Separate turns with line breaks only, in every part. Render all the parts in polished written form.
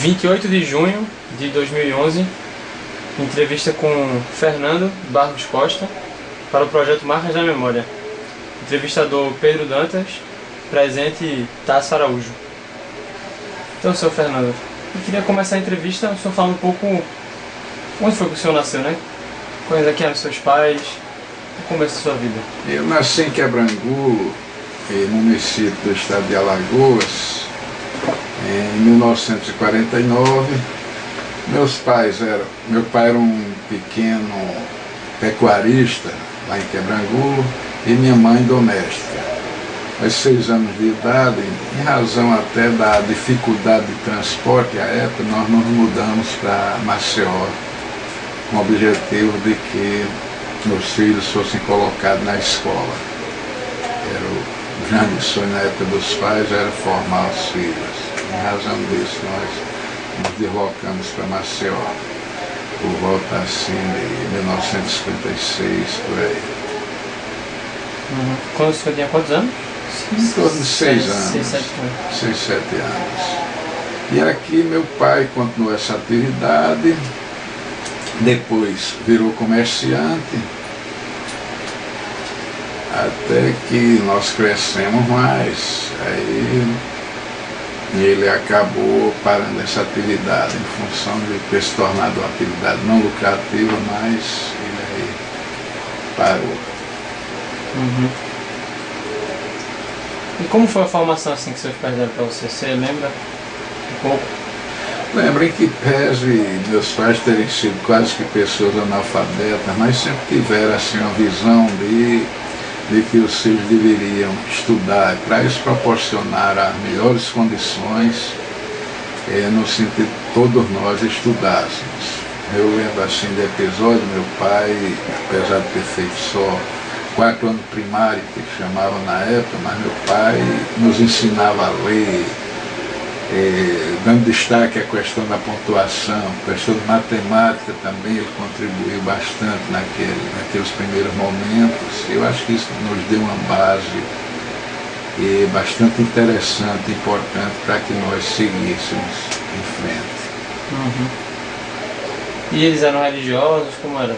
28 de junho de 2011, entrevista com Fernando Barros Costa para o projeto Marcas da Memória. Entrevistador Pedro Dantas, presente Tasso Araújo. Então, senhor Fernando, eu queria começar a entrevista o senhor falando um pouco onde foi que o senhor nasceu, né? Quem eram seus pais, o começo da sua vida.
Eu nasci em Quebrangulo, município do estado de Alagoas, em 1949. Meu pai era um pequeno pecuarista lá em Quebrangulo e minha mãe doméstica. Aos 6 anos de idade, em razão até da dificuldade de transporte à época, nós nos mudamos para Maceió, com o objetivo de que meus filhos fossem colocados na escola. O grande sonho na época dos pais era formar os filhos. Em razão disso, nós nos deslocamos para Maceió, por volta assim de 1956, por aí.
Quando o senhor tinha quantos anos?
Em torno de 6 anos.
6, 7 anos.
6, 7 anos. E aqui meu pai continuou essa atividade, depois virou comerciante, até que nós crescemos mais. Aí ele acabou parando essa atividade em função de ter se tornado uma atividade não lucrativa, mas ele aí parou.
E como foi a formação assim que seus pais deram para você? Você lembra um pouco?
Lembro em que pese meus pais terem sido quase que pessoas analfabetas, mas sempre tiveram assim uma visão de que os filhos deveriam estudar, para isso proporcionar as melhores condições, no sentido de todos nós estudássemos. Eu lembro assim de episódio, meu pai, apesar de ter feito só 4 anos primário, que chamavam na época, mas meu pai nos ensinava a ler, dando destaque à questão da pontuação, questão de matemática também, ele contribuiu bastante naqueles primeiros momentos. Eu acho que isso nos deu uma base bastante interessante, importante, para que nós seguíssemos em frente.
E eles eram religiosos? Como era?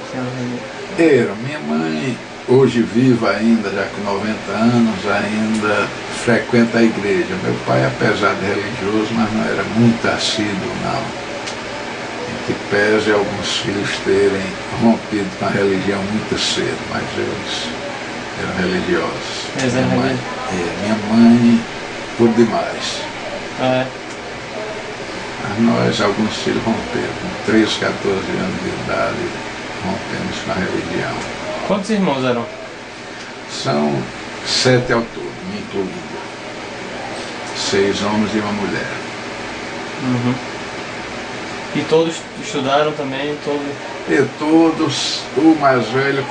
Era. Minha mãe, hoje viva ainda, já com 90 anos, ainda frequenta a igreja. Meu pai, apesar de religioso, mas não era muito assíduo, não. Em que pese alguns filhos terem rompido com a religião muito cedo, mas eles eram religiosos. Minha mãe, por demais. Mas nós, alguns filhos romperam, com 13, 14 anos de idade, rompemos com a religião.
Quantos irmãos eram?
São 7 ao todo, me incluindo. 6 homens e uma mulher.
E todos estudaram também?
E todos, o mais velho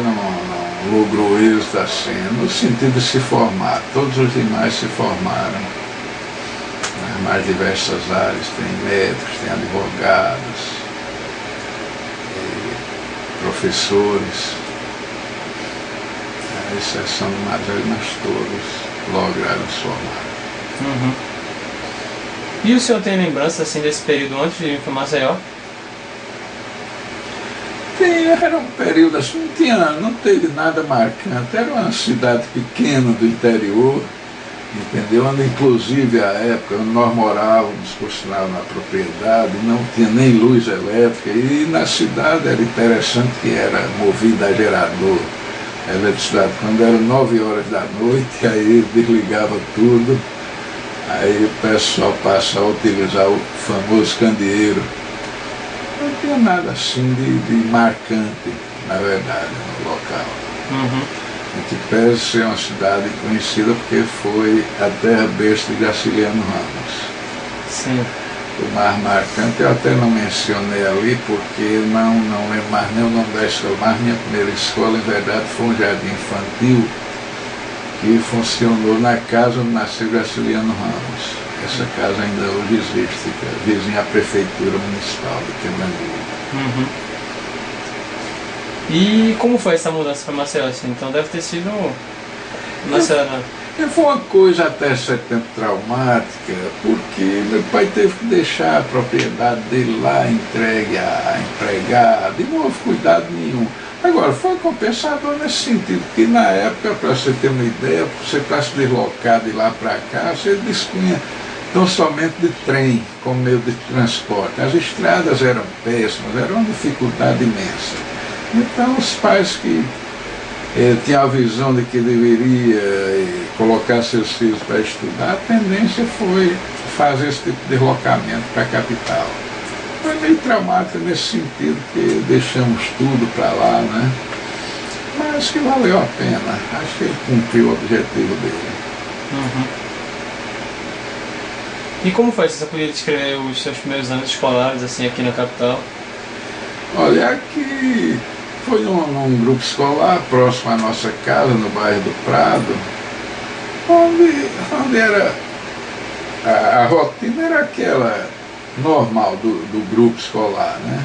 não logrou êxito assim, no sentido de se formar. Todos os demais se formaram nas mais diversas áreas. Tem médicos, tem advogados, professores, a exceção do mais velho, mas todos lograram se formar.
E o senhor tem lembrança assim desse período antes de ir para Maceió?
Era um período assim, não teve nada marcante, era uma cidade pequena do interior, entendeu? Onde inclusive à época onde nós morávamos, por sinal, na propriedade, não tinha nem luz elétrica, e na cidade era interessante que era movida a gerador, a eletricidade. Quando era 9 horas da noite, aí desligava tudo, aí o pessoal passa a utilizar o famoso candeeiro. Não tinha nada assim de marcante, na verdade, no local. Em que pese ser uma cidade conhecida porque foi a terra besta de Graciliano Ramos.
Sim.
O mais marcante eu até não mencionei ali, porque não lembro mais nem o nome da escola, mas minha primeira escola, em verdade, foi um jardim infantil que funcionou na casa onde nasceu Graciliano Ramos. Essa casa ainda hoje existe, que é vizinha à prefeitura municipal de Quebrangulo.
E como foi essa mudança para Maceió? Assim? Então deve ter sido...
E foi uma coisa até certo tempo traumática, porque meu pai teve que deixar a propriedade dele lá entregue a empregado, e não houve cuidado nenhum. Agora, foi compensador nesse sentido, porque na época, para você ter uma ideia, você para se deslocar de lá para cá, você dispunha tão somente de trem como meio de transporte. As estradas eram péssimas, era uma dificuldade imensa. Então, os pais que tinham a visão de que deveria colocar seus filhos para estudar, a tendência foi fazer esse tipo de deslocamento para a capital. Foi meio traumático nesse sentido, que deixamos tudo para lá, né? Mas que valeu a pena. Acho que ele cumpriu o objetivo dele.
Uhum. E como foi? Você podia descrever os seus primeiros anos escolares assim aqui na capital?
Olha, aqui foi num grupo escolar próximo à nossa casa, no bairro do Prado, onde era a rotina era aquela normal do grupo escolar, né?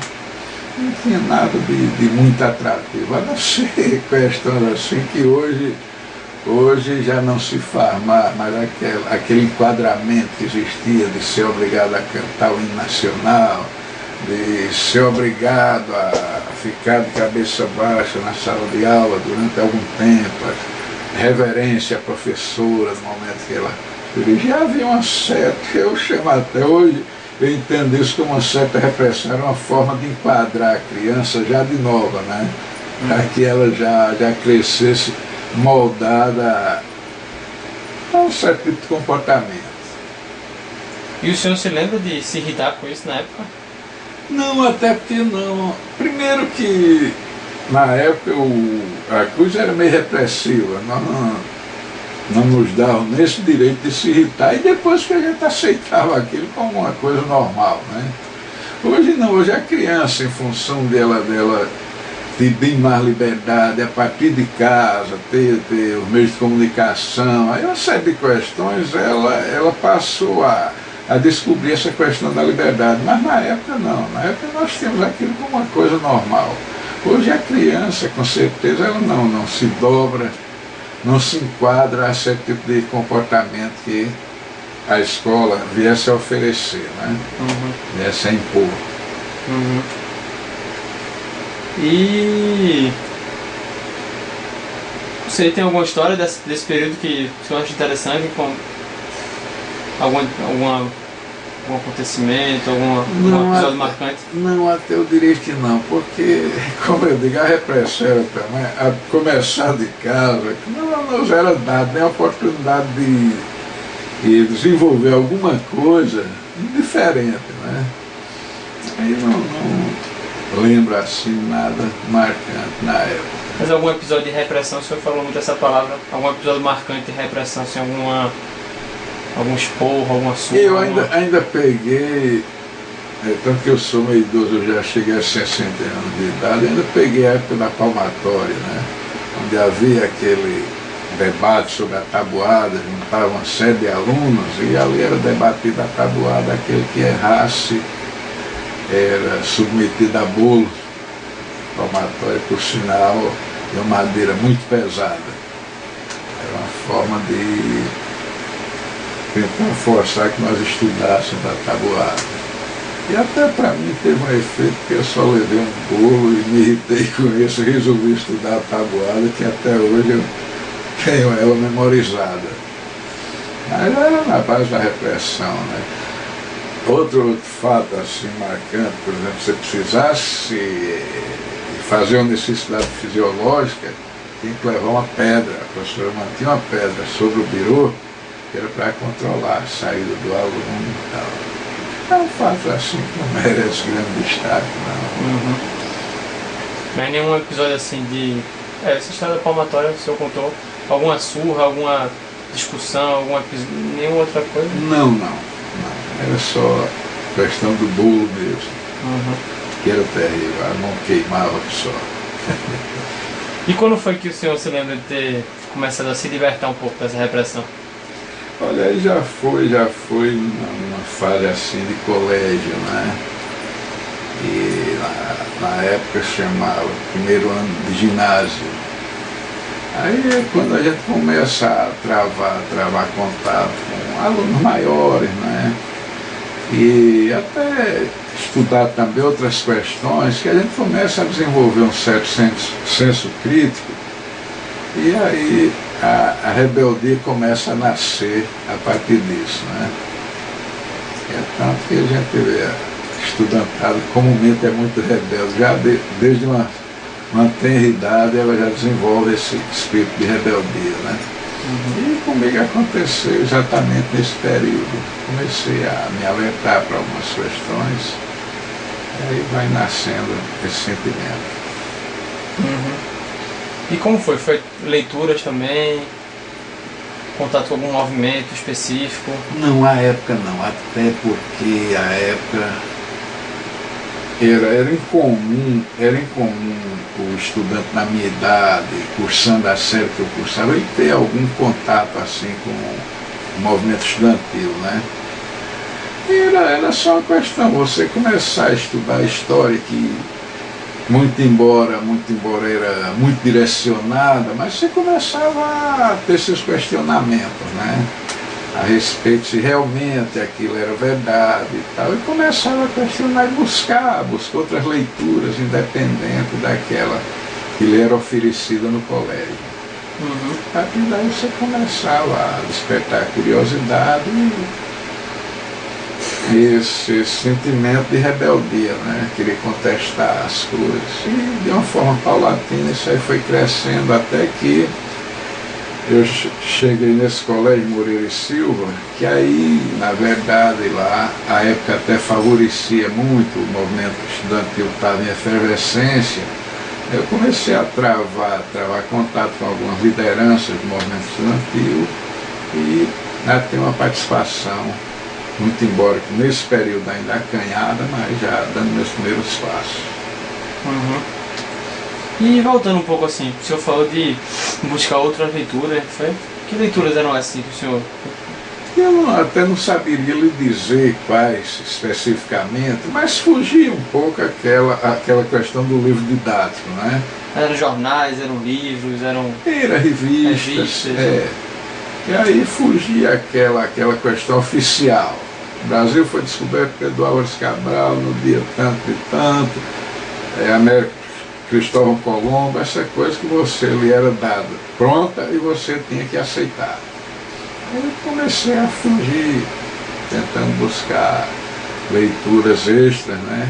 Não tinha nada de muito atrativo, a não ser questões assim que hoje já não se faz, mas aquele enquadramento que existia de ser obrigado a cantar o hino nacional, de ser obrigado a ficar de cabeça baixa na sala de aula durante algum tempo, a reverência à professora no momento que ela já havia uma certa, eu chamo até hoje, eu entendo isso como uma certa repressão, era uma forma de enquadrar a criança já de nova, né? Para que ela já crescesse moldada a um certo tipo de comportamento.
E o senhor se lembra de se irritar com isso na época?
Não, até porque não. Primeiro que na época a coisa era meio repressiva, não nos davam nesse direito de se irritar, e depois que a gente aceitava aquilo como uma coisa normal, né? Hoje não, hoje a criança, em função dela ter bem mais liberdade, a partir de casa, ter os meios de comunicação, aí uma série de questões, ela passou a descobrir essa questão da liberdade, mas na época não, na época nós tínhamos aquilo como uma coisa normal. Hoje a criança, com certeza, ela não se dobra, não se enquadra a certo tipo de comportamento que a escola viesse a oferecer, né?
Uhum.
Viesse a impor.
Uhum. E você tem alguma história desse período que você acha interessante, com algum acontecimento, algum episódio marcante?
Não, até eu diria que não, porque, como eu digo, a repressão era também, a começar de casa, que não nos era dado nem a oportunidade de desenvolver alguma coisa diferente, né? Aí não lembro assim nada marcante na época.
Mas algum episódio de repressão, o senhor falou muito essa palavra, algum episódio marcante de repressão, assim, algum esporro, alguma surra?
Eu ainda peguei, tanto que eu sou meio idoso, eu já cheguei a 60 anos de idade, ainda peguei a época da palmatória, né? Onde havia aquele debate sobre a tabuada, juntava uma série de alunos, e ali era debatida a tabuada, aquele que errasse era submetido a bolo, palmatória, por sinal, de uma madeira muito pesada. Era uma forma de tentar forçar que nós estudássemos a tabuada. E até para mim teve um efeito, porque eu só levei um bolo e me irritei com isso, e resolvi estudar a tabuada, que até hoje eu tenho ela memorizada. Mas era na base da repressão, né? Outro fato assim marcante, por exemplo, se precisasse fazer uma necessidade fisiológica, tinha que levar uma pedra. A professora mantinha uma pedra sobre o birô, que era para controlar a saída do aluno e tal. É um fato assim que não merece grande destaque, não.
Uhum. Mas nenhum episódio assim de... essa história da palmatória, o senhor contou alguma surra, alguma discussão, nenhuma outra coisa?
Não. Era só questão do bolo mesmo.
Uhum.
Que era terrível, a mão queimava só.
E quando foi que o senhor se lembra de ter começado a se libertar um pouco dessa repressão?
Olha, aí já foi numa fase assim de colégio, né? E na época chamava primeiro ano de ginásio. Aí é quando a gente começa a travar contato com alunos maiores, né? E até estudar também outras questões, que a gente começa a desenvolver um certo senso crítico, e aí a rebeldia começa a nascer a partir disso, né? É tanto que a gente vê, estudantado comumente é muito rebelde, já desde uma tenra idade ela já desenvolve esse espírito de rebeldia, né? E comigo aconteceu exatamente nesse período. Comecei a me alertar para algumas questões, e aí vai nascendo esse sentimento.
E como foi? Foi leituras também? Contato com algum movimento específico?
Não, a época não, até porque a época era incomum o estudante na minha idade, cursando a série que eu cursava, ele ter algum contato assim com o movimento estudantil, né? Era só uma questão, você começar a estudar a história que, muito embora era muito direcionada, mas você começava a ter seus questionamentos, né? A respeito se realmente aquilo era verdade e tal, e começava a questionar e buscar outras leituras independentes daquela que lhe era oferecida no colégio. A partir daí você começava a despertar a curiosidade e esse sentimento de rebeldia, né? Querer contestar as coisas. E de uma forma paulatina isso aí foi crescendo até que eu cheguei nesse colégio Moreira e Silva, que aí, na verdade, lá, a época até favorecia muito, o movimento estudantil estava em efervescência. Eu comecei a travar contato com algumas lideranças do movimento estudantil e a ter uma participação, muito embora que nesse período ainda acanhada, mas já dando meus primeiros passos.
E voltando um pouco assim, o senhor falou de buscar outras leituras, foi? Que leituras eram essas que o senhor...
Eu até não saberia lhe dizer quais especificamente, mas fugia um pouco aquela questão do livro didático, não é?
Eram jornais, eram livros, eram...
Era revistas. E aí fugia aquela questão oficial. O Brasil foi descoberto por Pedro Álvares Cabral no dia tanto e tanto, América Cristóvão Colombo, essa coisa que você lhe era dada pronta e você tinha que aceitar. Eu comecei a fugir, tentando buscar leituras extras, né?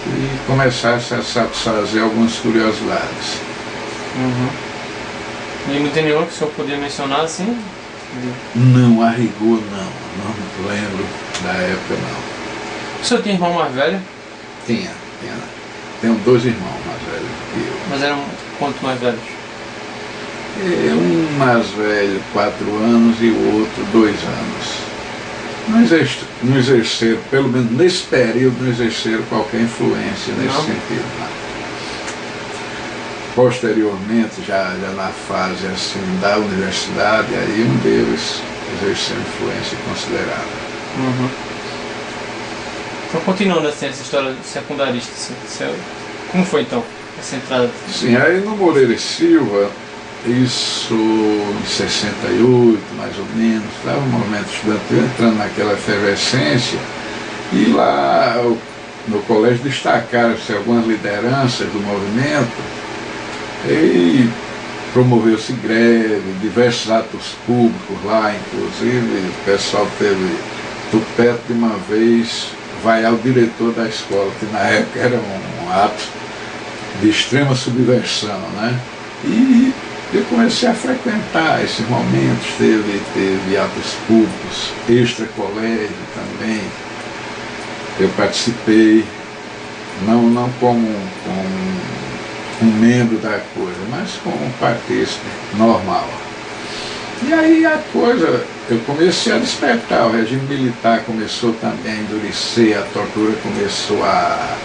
E começasse a satisfazer algumas curiosidades.
E não tem nenhum que o senhor podia mencionar assim?
Não, a rigor não lembro da época não.
O senhor tinha irmão mais velho?
Tinha. Tenho 2 irmãos mais velhos que eu.
Mas eram quanto mais velhos?
Um mais velho 4 anos e o outro 2 anos. Não exerceram, pelo menos nesse período, não exerceram qualquer influência nesse sentido. Não. Posteriormente, já na fase assim, da universidade, aí um deles exerceu influência considerável.
Então, continuando assim, essa história secundarista, como foi então essa entrada?
Sim, aí no Moreira e Silva, isso em 68, mais ou menos, estava o movimento estudantil entrando naquela efervescência, e lá no colégio destacaram-se algumas lideranças do movimento, e promoveu-se greve, diversos atos públicos lá, inclusive o pessoal teve tupete de uma vez vaiar o diretor da escola, que na época era um ato de extrema subversão, né? E eu comecei a frequentar esses momentos, teve atos públicos, extra-colégio também. Eu participei, não como um membro da coisa, mas como um partícipe normal. E aí a coisa, eu comecei a despertar, o regime militar começou também a endurecer, a tortura começou a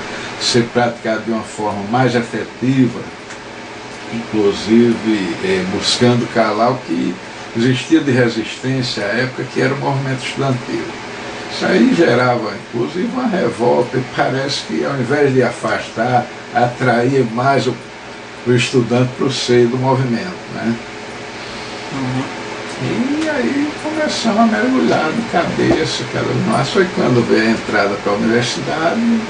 ser praticada de uma forma mais efetiva, inclusive buscando calar o que existia de resistência à época, que era o movimento estudantil. Isso aí gerava, inclusive, uma revolta, e parece que ao invés de afastar, atraía mais o estudante para o seio do movimento, né? E aí começamos a mergulhar de cabeça cada vez mais. Foi quando veio a entrada para a universidade.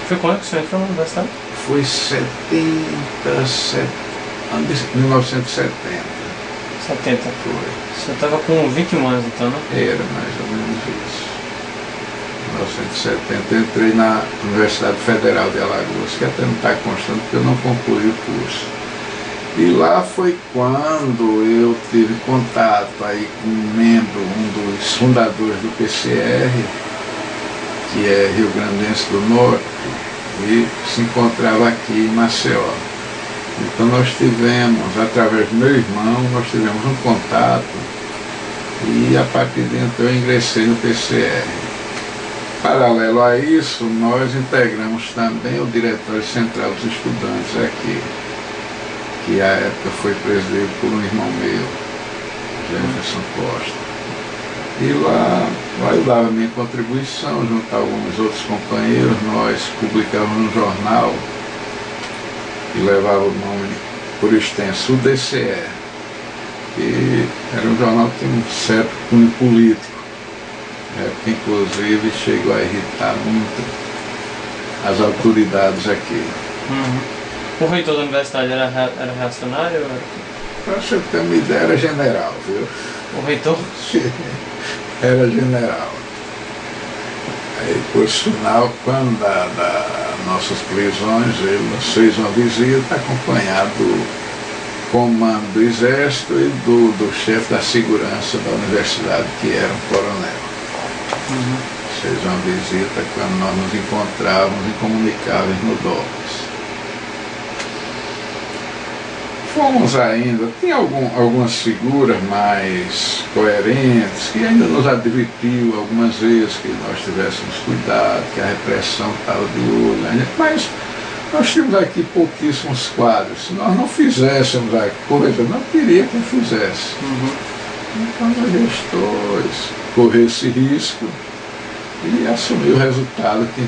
Foi quando que você entrou na universidade?
Foi 1970.
70.
Foi.
Você estava com 21 anos então, né?
Era mais ou menos isso. Em 1970 eu entrei na Universidade Federal de Alagoas, que até não está constante porque eu não concluí o curso. E lá foi quando eu tive contato aí com um membro, um dos fundadores do PCR, que é Rio Grandense do Norte, e se encontrava aqui em Maceió. Então nós tivemos, através do meu irmão, nós tivemos um contato e a partir de então eu ingressei no PCR. Paralelo a isso, nós integramos também o Diretório Central dos Estudantes aqui, que à época foi presidido por um irmão meu, Jefferson Costa. E lá eu dava minha contribuição junto a alguns outros companheiros. Nós publicávamos um jornal que levava o nome, por extenso, o DCE, que era um jornal que tinha um certo cunho político, que inclusive chegou a irritar muito as autoridades aqui.
O reitor da universidade era reacionário?
Para você ter uma ideia, era general, viu?
O reitor?
Era general. Aí, por sinal, quando das nossas prisões, ele nos fez uma visita acompanhado do comando do Exército e do chefe da segurança da universidade, que era um coronel. Fez uma visita quando nós nos encontrávamos incomunicáveis no DOPS. Fomos ainda, tinha algumas figuras mais coerentes que ainda nos advertiu algumas vezes que nós tivéssemos cuidado, que a repressão estava de olho, mas nós tínhamos aqui pouquíssimos quadros. Se nós não fizéssemos a coisa, não queria que fizesse. Então nós restou correr esse risco e assumir o resultado que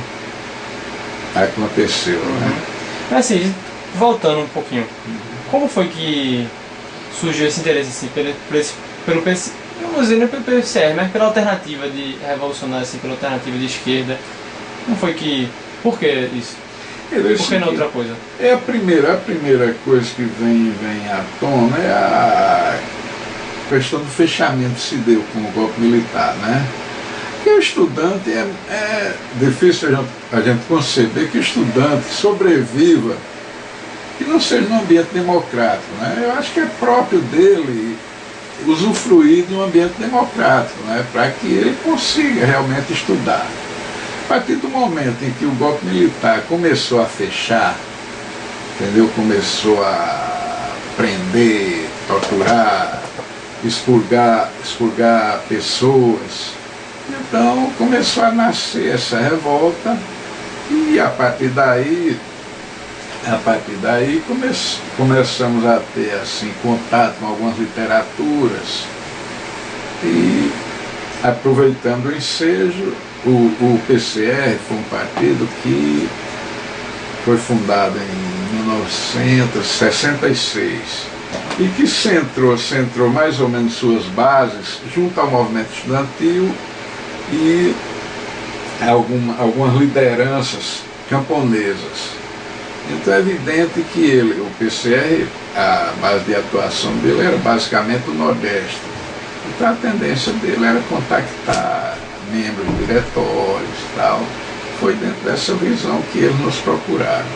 aconteceu. Né?
Assim, voltando um pouquinho. Como foi que surgiu esse interesse assim, pelo PCR, mas pela alternativa de revolucionária, assim, pela alternativa de esquerda? Como foi que... Por que isso? Por que não outra coisa?
A primeira coisa que vem à tona é a questão do fechamento que se deu com o golpe militar, né? Porque o estudante é difícil a gente conceber que o estudante sobreviva que não seja num ambiente democrático, né? Eu acho que é próprio dele usufruir de um ambiente democrático, né? Para que ele consiga realmente estudar. A partir do momento em que o golpe militar começou a fechar, entendeu? Começou a prender, torturar, expurgar pessoas, então começou a nascer essa revolta e a partir daí começamos a ter assim, contato com algumas literaturas e, aproveitando o ensejo, o PCR foi um partido que foi fundado em 1966 e que centrou mais ou menos suas bases junto ao movimento estudantil e algumas lideranças camponesas. Então é evidente que o PCR, a base de atuação dele era basicamente o Nordeste. Então a tendência dele era contactar membros de diretórios e tal. Foi dentro dessa visão que eles nos procuraram.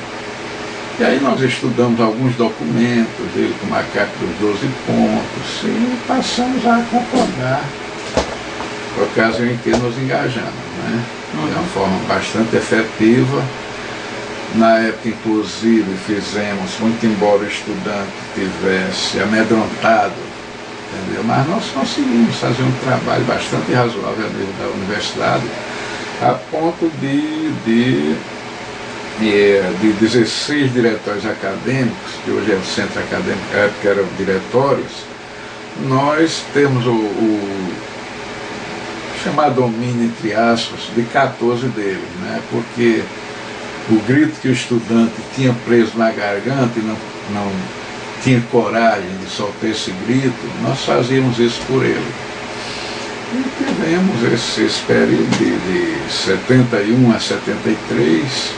E aí nós estudamos alguns documentos dele, como a Carta dos 12 Pontos, e passamos a concordar por ocasião em que nos engajamos, né? De uma forma bastante efetiva. Na época, inclusive, fizemos, muito embora o estudante tivesse amedrontado, entendeu? Mas nós conseguimos fazer um trabalho bastante razoável a nível da universidade, a ponto de 16 diretórios acadêmicos, que hoje é o centro acadêmico, na época eram diretórios, nós temos o chamado domínio, entre aspas, de 14 deles, né? Porque o grito que o estudante tinha preso na garganta e não tinha coragem de soltar esse grito, nós fazíamos isso por ele. E tivemos esse período de 71 a 73,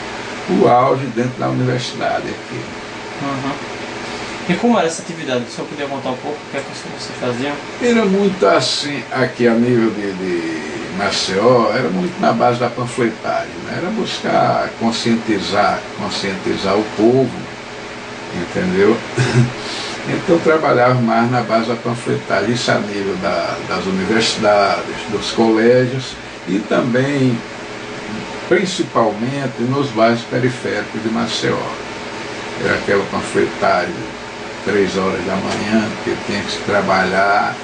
o auge dentro da universidade aqui.
Uhum. E como era essa atividade? O senhor podia contar um pouco o que é que vocês faziam?
Era muito assim, aqui a nível de Maceió, era muito na base da panfletagem, né? Era buscar conscientizar o povo, entendeu? Então trabalhava mais na base da panfletagem, isso a nível das universidades, dos colégios e também, principalmente, nos bairros periféricos de Maceió. Era aquela panfletagem 3 horas da manhã, que tinha que se trabalhar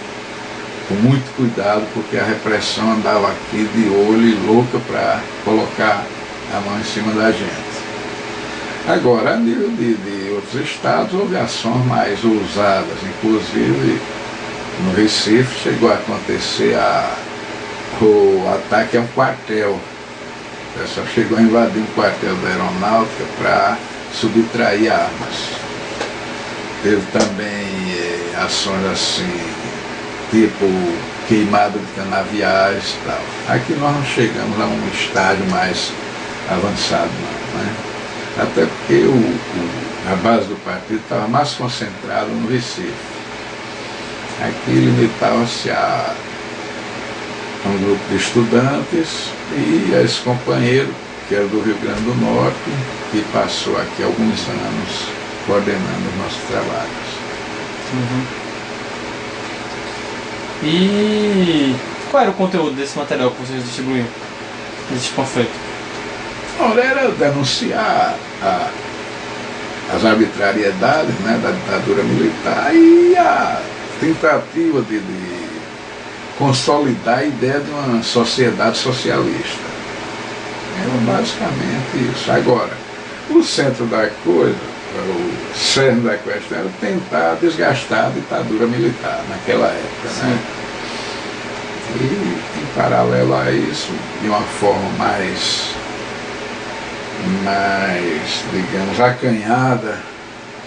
com muito cuidado, porque a repressão andava aqui de olho e louca para colocar a mão em cima da gente. Agora, a nível de outros estados, houve ações mais ousadas, inclusive no Recife chegou a acontecer o ataque a um quartel. O pessoal chegou a invadir um quartel da aeronáutica para subtrair armas. Teve também ações assim, tipo queimada de canaviais e tal. Aqui nós não chegamos a um estágio mais avançado, não, né? Até porque a base do partido estava mais concentrada no Recife. Aqui limitava-se a um grupo de estudantes e a esse companheiro, que era do Rio Grande do Norte, que passou aqui alguns anos coordenando os nossos trabalhos.
Uhum. E qual era o conteúdo desse material que vocês distribuíam, desses panfletos?
Olha, era denunciar as arbitrariedades, né, da ditadura militar e a tentativa de consolidar a ideia de uma sociedade socialista. Era basicamente isso. Agora, o centro da coisa, o cerne da questão era tentar desgastar a ditadura militar naquela época, né? E em paralelo a isso, de uma forma mais, digamos, acanhada,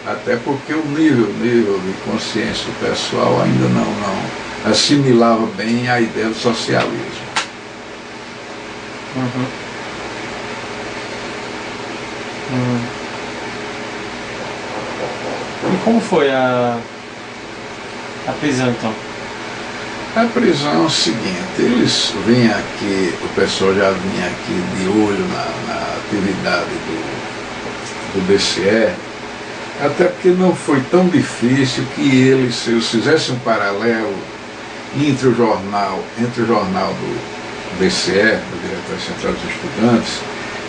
até porque o nível de consciência do pessoal ainda não assimilava bem a ideia do socialismo.
Uhum. E como foi a prisão, então?
A prisão é o seguinte, eles vinham aqui, o pessoal já vinha aqui de olho na atividade do DCE, até porque não foi tão difícil que eles, se eles fizessem um paralelo entre o jornal do DCE, do Diretório Central dos Estudantes,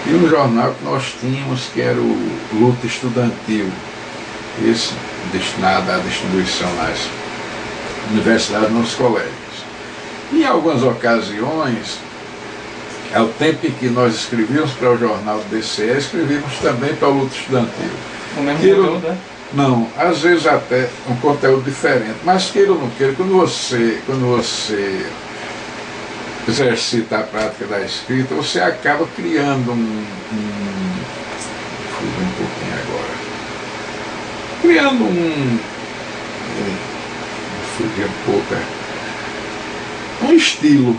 e um jornal que nós tínhamos, que era o Luta Estudantil, esse destinado à distribuição nas universidades e nos colégios. Em algumas ocasiões, ao tempo em que nós escrevíamos para o jornal do DCE, escrevíamos também para o Luta Estudantil.
O mesmo conteúdo, né?
Não, às vezes até um conteúdo diferente, mas queira ou não queira, quando você exercita a prática da escrita, você acaba criando fugir um pouquinho agora, criando fugir um pouco, um estilo,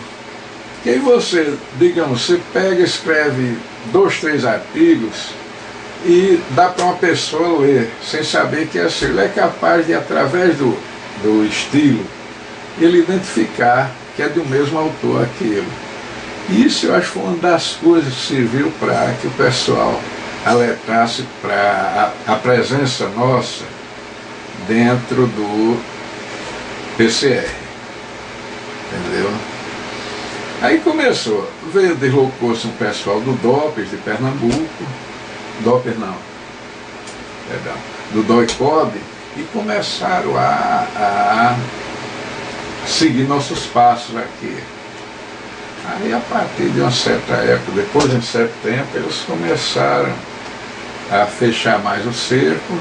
que aí você, digamos, você pega, escreve 2, 3 artigos e dá para uma pessoa ler, sem saber que é seu. Ele é capaz de, através do estilo, ele identificar que é do mesmo autor aquilo. E isso eu acho que foi uma das coisas que serviu para que o pessoal alertasse para a presença nossa dentro do PCR. Entendeu? Aí começou, deslocou-se um pessoal do DOPES de Pernambuco, do DOI-COB, e começaram a seguir nossos passos aqui. Aí, a partir de uma certa época, depois de um certo tempo, eles começaram a fechar mais o cerco,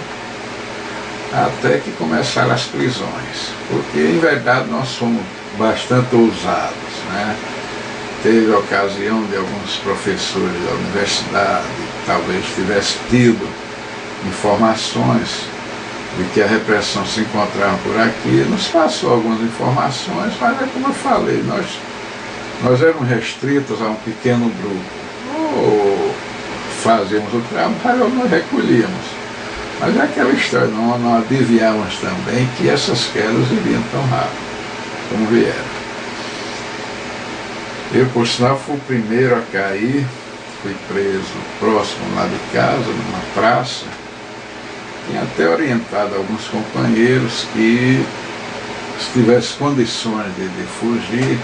até que começaram as prisões. Porque, em verdade, nós fomos bastante ousados, né? Teve a ocasião de alguns professores da universidade talvez tivesse tido informações de que a repressão se encontrava por aqui, nos passou algumas informações, mas é como eu falei, nós éramos restritos a um pequeno grupo. Ou fazíamos o trabalho ou nós recolhíamos. Mas é aquela história, não adivinhávamos também que essas quedas iriam tão rápido como vieram. Eu, por sinal, fui o primeiro a cair, fui preso próximo lá de casa, numa praça. Tinha até orientado alguns companheiros que, se tivesse condições de fugir,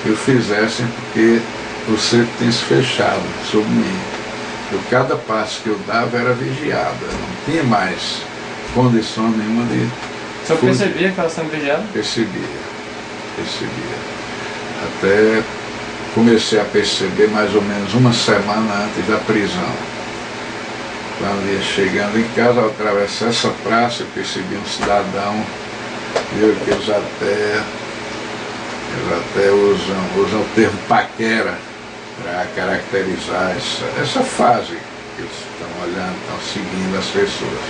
que o fizessem, porque o cerco tinha se fechado sobre mim. Cada passo que eu dava era vigiado, eu não tinha mais condição nenhuma de...
O senhor percebia que ela estava vigiada?
Percebia. Até comecei a perceber mais ou menos uma semana antes da prisão. Quando ia chegando em casa, ao atravessar essa praça, eu percebi um cidadão, viu que eles até usam o termo paquera para caracterizar essa fase que eles estão olhando, estão seguindo as pessoas.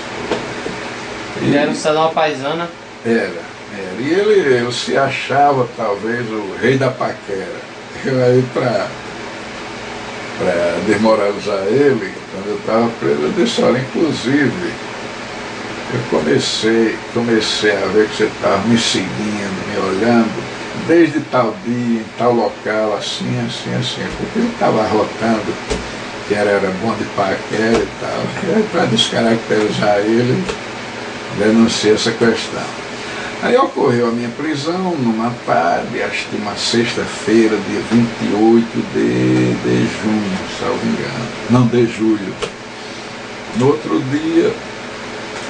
Ele era um cidadão paisana?
Era. E ele se achava talvez o rei da paquera. Eu aí, para desmoralizar ele, quando eu estava preso, eu disse, olha, inclusive, eu comecei a ver que você estava me seguindo, me olhando, desde tal dia, em tal local, assim, porque ele estava rotando que era bom de paquera e tal. E aí, para descaracterizar ele, denunciei essa questão. Aí ocorreu a minha prisão numa tarde, acho que uma sexta-feira, dia 28 de junho, salvo engano. Não, de julho. No outro dia,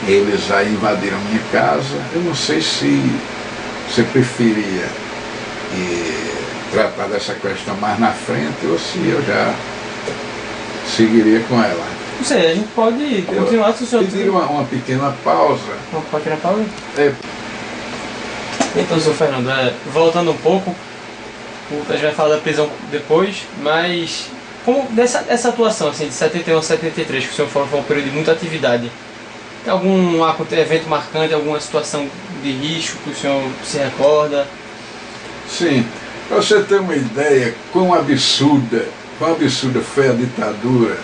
eles aí invadiram a minha casa. Eu não sei se você preferia tratar dessa questão mais na frente ou se eu já seguiria com ela.
Não sei, a gente pode continuar se o senhor...
Pedir uma pequena pausa.
Uma pequena pausa?
É.
Então, senhor Fernando, voltando um pouco, a gente vai falar da prisão depois, mas como essa atuação assim, de 71 a 73, que o senhor falou que foi um período de muita atividade, tem algum evento marcante, alguma situação de risco que o senhor se recorda?
Sim, para você ter uma ideia quão absurda foi a ditadura,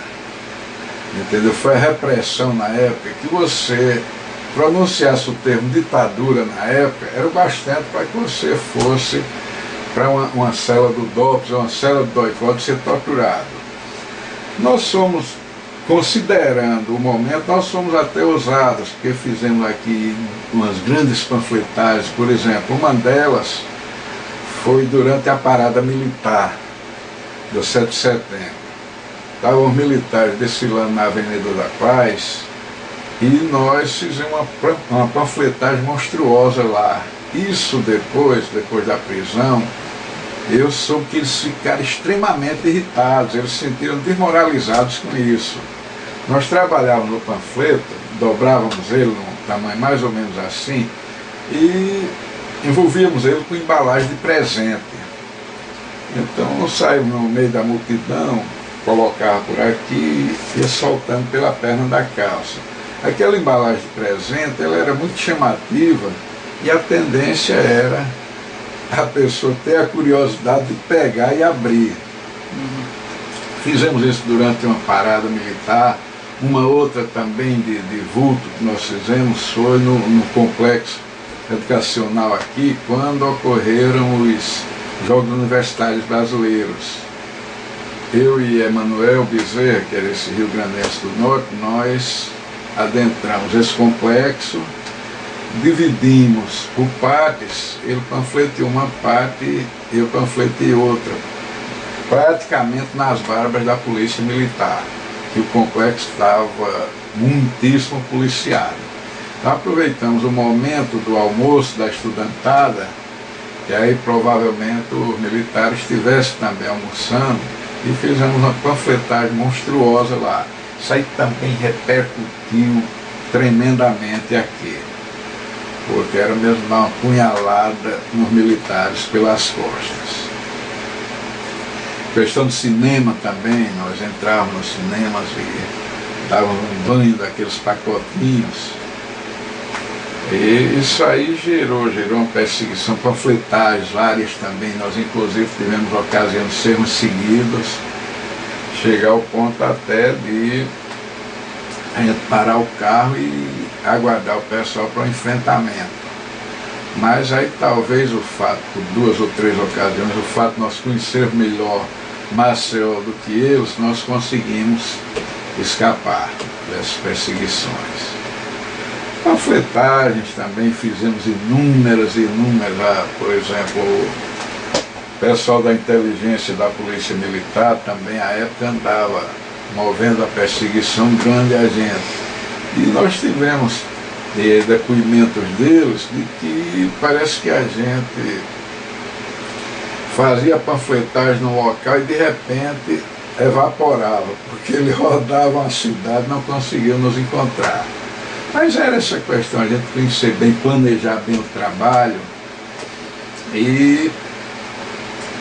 entendeu? Foi a repressão na época, que você pronunciasse o termo ditadura na época, era o bastante para que você fosse para uma cela do DOPS, uma cela do DOI-CODE ser torturado. Nós somos, considerando o momento, nós somos até ousados, porque fizemos aqui umas grandes panfletagens, por exemplo, uma delas foi durante a parada militar do 7 de setembro. Estavam os militares desfilando na Avenida da Paz e nós fizemos uma panfletagem monstruosa lá. Isso depois da prisão, eu soube que eles ficaram extremamente irritados, eles se sentiram desmoralizados com isso. Nós trabalhávamos no panfleto, dobrávamos ele num tamanho mais ou menos assim e envolvíamos ele com embalagem de presente. Então saímos no meio da multidão, colocava por aqui e ia soltando pela perna da calça. Aquela embalagem de presente, ela era muito chamativa e a tendência era a pessoa ter a curiosidade de pegar e abrir. Fizemos isso durante uma parada militar. Uma outra também de vulto que nós fizemos foi no complexo educacional aqui, quando ocorreram os Jogos Universitários Brasileiros. Eu e Emanuel Bezerra, que era esse Rio Grandense do Norte, nós adentramos esse complexo, dividimos por partes, ele panfleteou uma parte, eu panfletei outra, praticamente nas barbas da polícia militar, que o complexo estava muitíssimo policiado. Então aproveitamos o momento do almoço da estudantada, que aí provavelmente os militares estivessem também almoçando, e fizemos uma panfletagem monstruosa lá. Isso aí também repercutiu tremendamente aqui, porque era mesmo dar uma punhalada nos militares pelas costas. questão do cinema também, nós entrávamos nos cinemas e dávamos um banho daqueles pacotinhos. E isso aí gerou uma perseguição, panfletagens várias também. Nós inclusive tivemos a ocasião de sermos seguidos, chegar ao ponto até de a gente parar o carro e aguardar o pessoal para o enfrentamento. Mas aí talvez o fato, por 2 ou 3 ocasiões, o fato de nós conhecermos melhor Maceió do que eles, nós conseguimos escapar dessas perseguições. Panfletagens também fizemos inúmeras, por exemplo, o pessoal da inteligência da polícia militar também à época andava movendo a perseguição grande a gente. E nós tivemos depoimentos deles de que parece que a gente fazia panfletagem no local e de repente evaporava, porque ele rodava a cidade e não conseguia nos encontrar. Mas era essa questão, a gente conhecer bem, planejar bem o trabalho e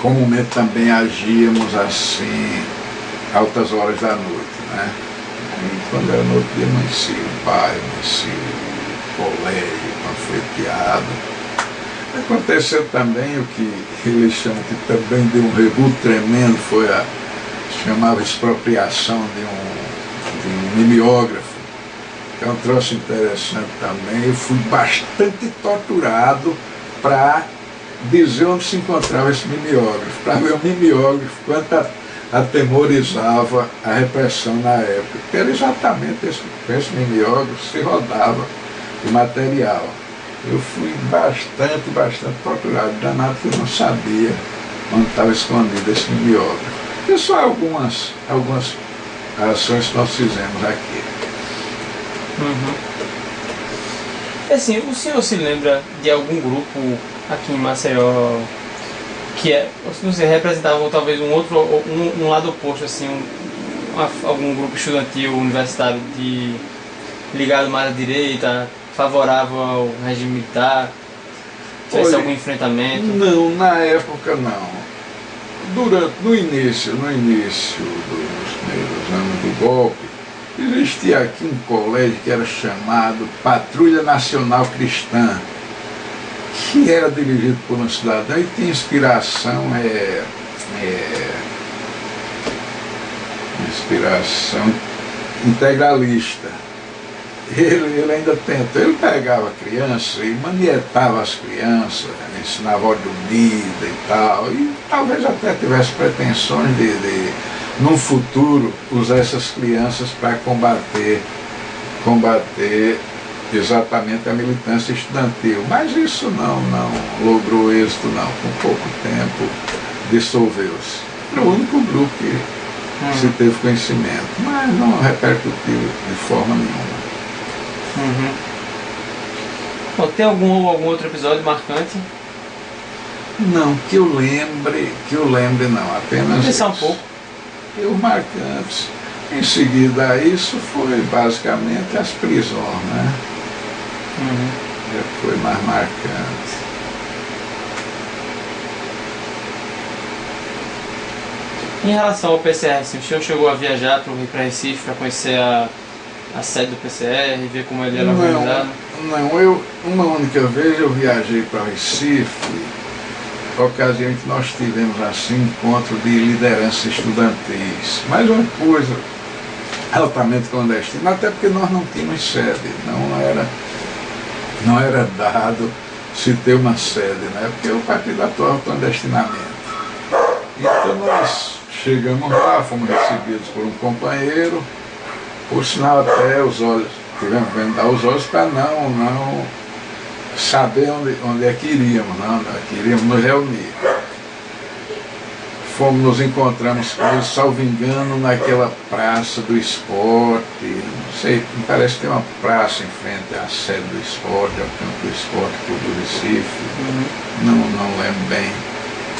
comumente também agíamos assim, altas horas da noite, né? E quando era no outro dia, amanhecia o bairro, amanhecia o colégio, panfleteado. Aconteceu também o que eles chamam, que também deu um rebuto tremendo, foi a chamava expropriação de um mimeógrafo. É um troço interessante também. Eu fui bastante torturado para dizer onde se encontrava esse mimeógrafo, para ver o mimeógrafo, quanto atemorizava a repressão na época. Porque era exatamente esse mimeógrafo se rodava o material. Eu fui bastante torturado, danado que eu não sabia onde estava escondido esse mimeógrafo. E só algumas ações que nós fizemos aqui.
Assim, o senhor se lembra de algum grupo aqui em Maceió que não sei, representavam talvez um lado oposto, assim, algum grupo estudantil universitário ligado mais à direita, favorável ao regime militar? Tivesse algum enfrentamento?
Não, na época não. No início dos primeiros anos do golpe, existia aqui um colégio que era chamado Patrulha Nacional Cristã, que era dirigido por um cidadão e tinha inspiração integralista. Ele ainda tentou, ele pegava crianças e manietava as crianças, ensinava ordem unida e tal, e talvez até tivesse pretensões de num futuro, usar essas crianças para combater exatamente a militância estudantil. Mas isso não logrou êxito, não. Com pouco tempo, dissolveu-se. Era o único grupo que se teve conhecimento, mas não repercutiu de forma nenhuma.
Bom, tem algum outro episódio marcante?
Não, que eu lembre não, apenas
vamos pensar um pouco.
E os marcantes. Em seguida, isso foi basicamente as prisões, né? Já foi mais marcante.
Em relação ao PCR, assim, o senhor chegou a viajar para Recife para conhecer a sede do PCR e ver como ele era organizado?
Não, uma única vez eu viajei para Recife, ocasião em que nós tivemos assim encontro de lideranças estudantis, mas uma coisa altamente clandestina, até porque nós não tínhamos sede, não era dado se ter uma sede, né? Porque o partido atuava clandestinamente. Então nós chegamos lá, fomos recebidos por um companheiro, por sinal até os olhos, tivemos que vendar os olhos para não saber onde é que iríamos, queríamos nos reunir. Nos encontramos com ele, salvo engano, naquela praça do esporte, não sei, me parece que tem uma praça em frente à sede do esporte, ao campo do esporte, do Recife, não lembro bem,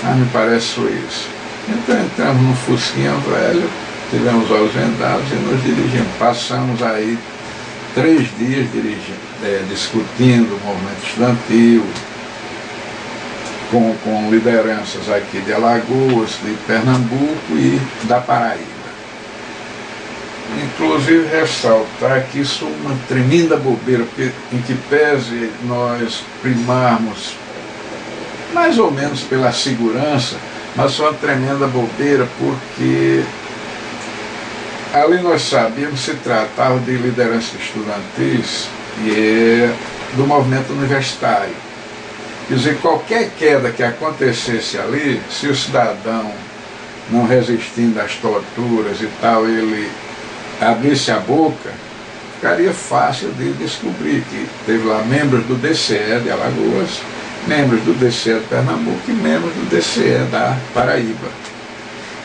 mas me parece foi isso. Então entramos num fusquinha velho, tivemos os olhos vendados e nos dirigimos. Passamos aí 3 dias discutindo o movimento estudantil, com lideranças aqui de Alagoas, de Pernambuco e da Paraíba. Inclusive ressaltar que isso é uma tremenda bobeira, porque em que pese nós primarmos mais ou menos pela segurança, mas foi uma tremenda bobeira, porque ali nós sabíamos que se tratava de liderança estudantis e do movimento universitário. Quer dizer, qualquer queda que acontecesse ali, se o cidadão, não resistindo às torturas e tal, ele abrisse a boca, ficaria fácil de descobrir que teve lá membros do DCE de Alagoas, membros do DCE de Pernambuco e membros do DCE da Paraíba.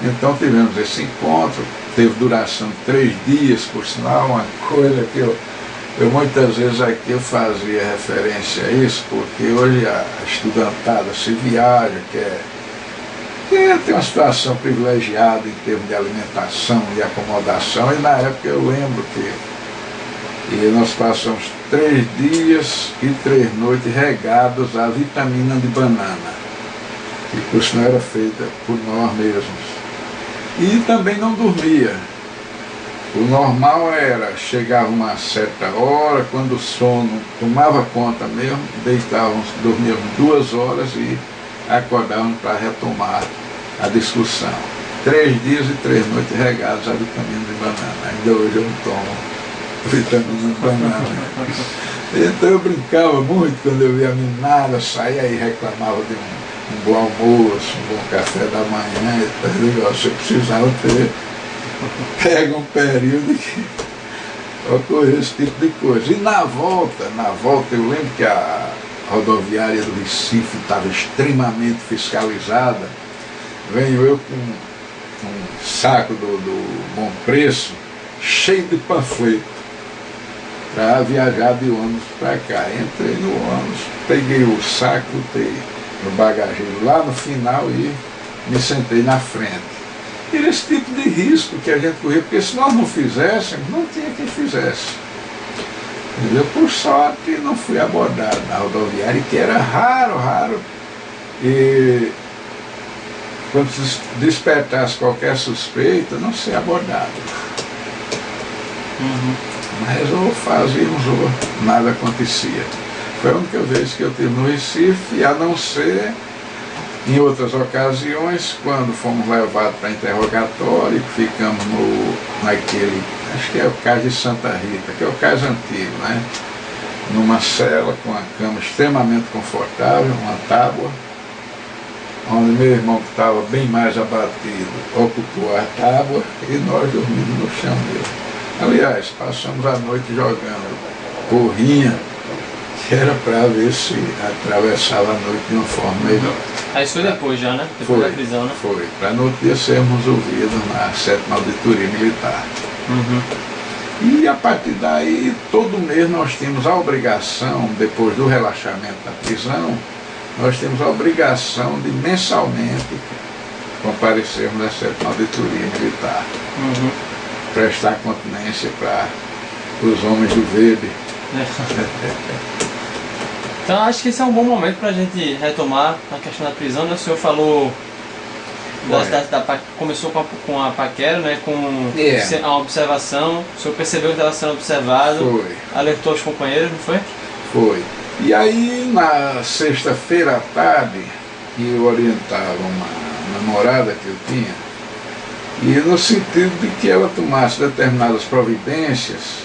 Então tivemos esse encontro, teve duração de 3 dias, por sinal, uma coisa que eu muitas vezes aqui eu fazia referência a isso, porque hoje a estudantada se viaja, quer ter uma situação privilegiada em termos de alimentação, de acomodação, e na época eu lembro que nós passamos 3 dias e 3 noites regados à vitamina de banana, que por sinal era feita por nós mesmos. E também não dormia. O normal era, chegava uma certa hora, quando o sono tomava conta mesmo, deitávamos, dormíamos 2 horas e acordávamos para retomar a discussão. 3 dias e 3 noites regados à vitamina de banana. Ainda hoje eu não tomo vitamina de banana. Então eu brincava muito quando eu via a meninada sair aí, reclamava de um bom almoço, um bom café da manhã e tal. Você precisava ter, pega um período que ocorreu esse tipo de coisa. E na volta eu lembro que a rodoviária do Recife estava extremamente fiscalizada. Venho eu com um saco do Bom Preço, cheio de panfleto, para viajar de ônibus para cá. Entrei no ônibus, peguei o saco, botei no bagageiro lá no final e me sentei na frente. E era esse tipo de risco que a gente corria, porque se nós não fizéssemos, não tinha quem fizesse. Eu, por sorte, não fui abordado na rodoviária, que era raro. E quando se despertasse qualquer suspeita, não ser abordado. Mas ou fazíamos ou nada acontecia. Foi a única vez que eu estive no Recife, a não ser em outras ocasiões, quando fomos levados para interrogatório, ficamos naquele, acho que é o cais de Santa Rita, que é o cais antigo, né? Numa cela com uma cama extremamente confortável, uma tábua, onde meu irmão, que estava bem mais abatido, ocupou a tábua e nós dormimos no chão mesmo. Aliás, passamos a noite jogando porrinha, que era para ver se atravessava a noite de uma forma melhor.
Aí isso foi depois já, né? Depois da prisão, né?
Foi, para no outro dia sermos ouvidos na 7ª Auditoria Militar. E a partir daí, todo mês nós tínhamos a obrigação, depois do relaxamento da prisão, nós temos a obrigação de mensalmente comparecermos à 7ª Auditoria Militar. Prestar continência para os homens do verde.
Então acho que esse é um bom momento para a gente retomar a questão da prisão, né? O senhor falou começou com a paquera, né? Com a observação, o senhor percebeu que estava sendo observado, alertou os companheiros, não foi?
Foi. E aí na sexta-feira à tarde, eu orientava uma namorada que eu tinha, e no sentido de que ela tomasse determinadas providências,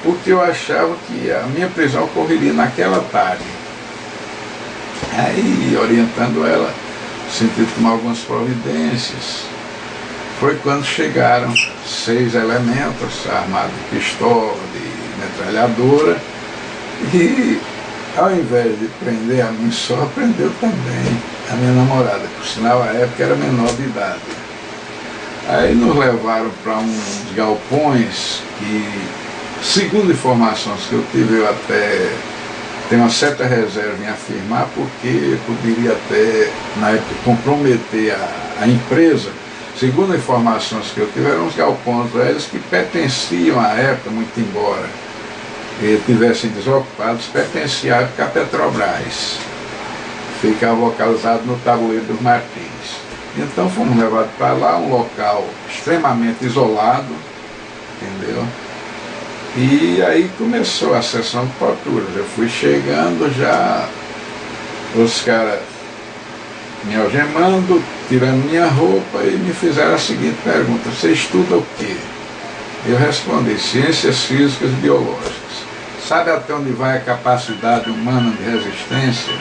porque eu achava que a minha prisão ocorreria naquela tarde. Aí, orientando ela, no sentido de tomar algumas providências, foi quando chegaram 6 elementos armados de pistola, de metralhadora, e ao invés de prender a mim só, prendeu também a minha namorada, que por sinal à época era menor de idade. Aí nos levaram para uns galpões que, segundo informações que eu tive, eu até tenho uma certa reserva em afirmar, porque poderia até, na época, comprometer a empresa. Segundo informações que eu tive, eram uns galpões velhos que pertenciam à época, muito embora estivessem desocupados, pertenciam à época à Petrobras. ficava localizado no Tabuleiro dos Martins. Então fomos levados para lá, um local extremamente isolado, entendeu? E aí começou a sessão de torturas. Eu fui chegando já, os caras me algemando, tirando minha roupa e me fizeram a seguinte pergunta: você estuda o quê? Eu respondi: ciências físicas e biológicas. Sabe até onde vai a capacidade humana de resistência?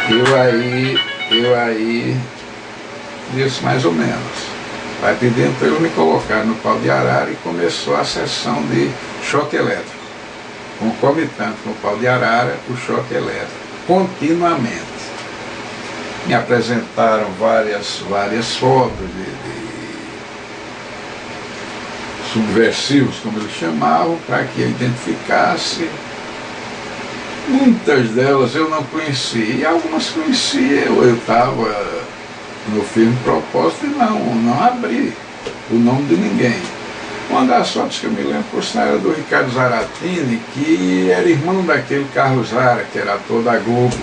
Eu aí disse mais ou menos. Vai pedindo para eu me colocar no pau de arara e começou a sessão de choque elétrico. Concomitante com o pau de arara, o choque elétrico, continuamente. Me apresentaram várias fotos de subversivos, como eles chamavam, para que eu identificasse. Muitas delas eu não conhecia, e algumas conhecia. Eu estava no firme propósito e não abri o nome de ninguém. Uma das fotos que eu me lembro por sinal era do Ricardo Zaratini, que era irmão daquele Carlos Zara, que era ator da Globo.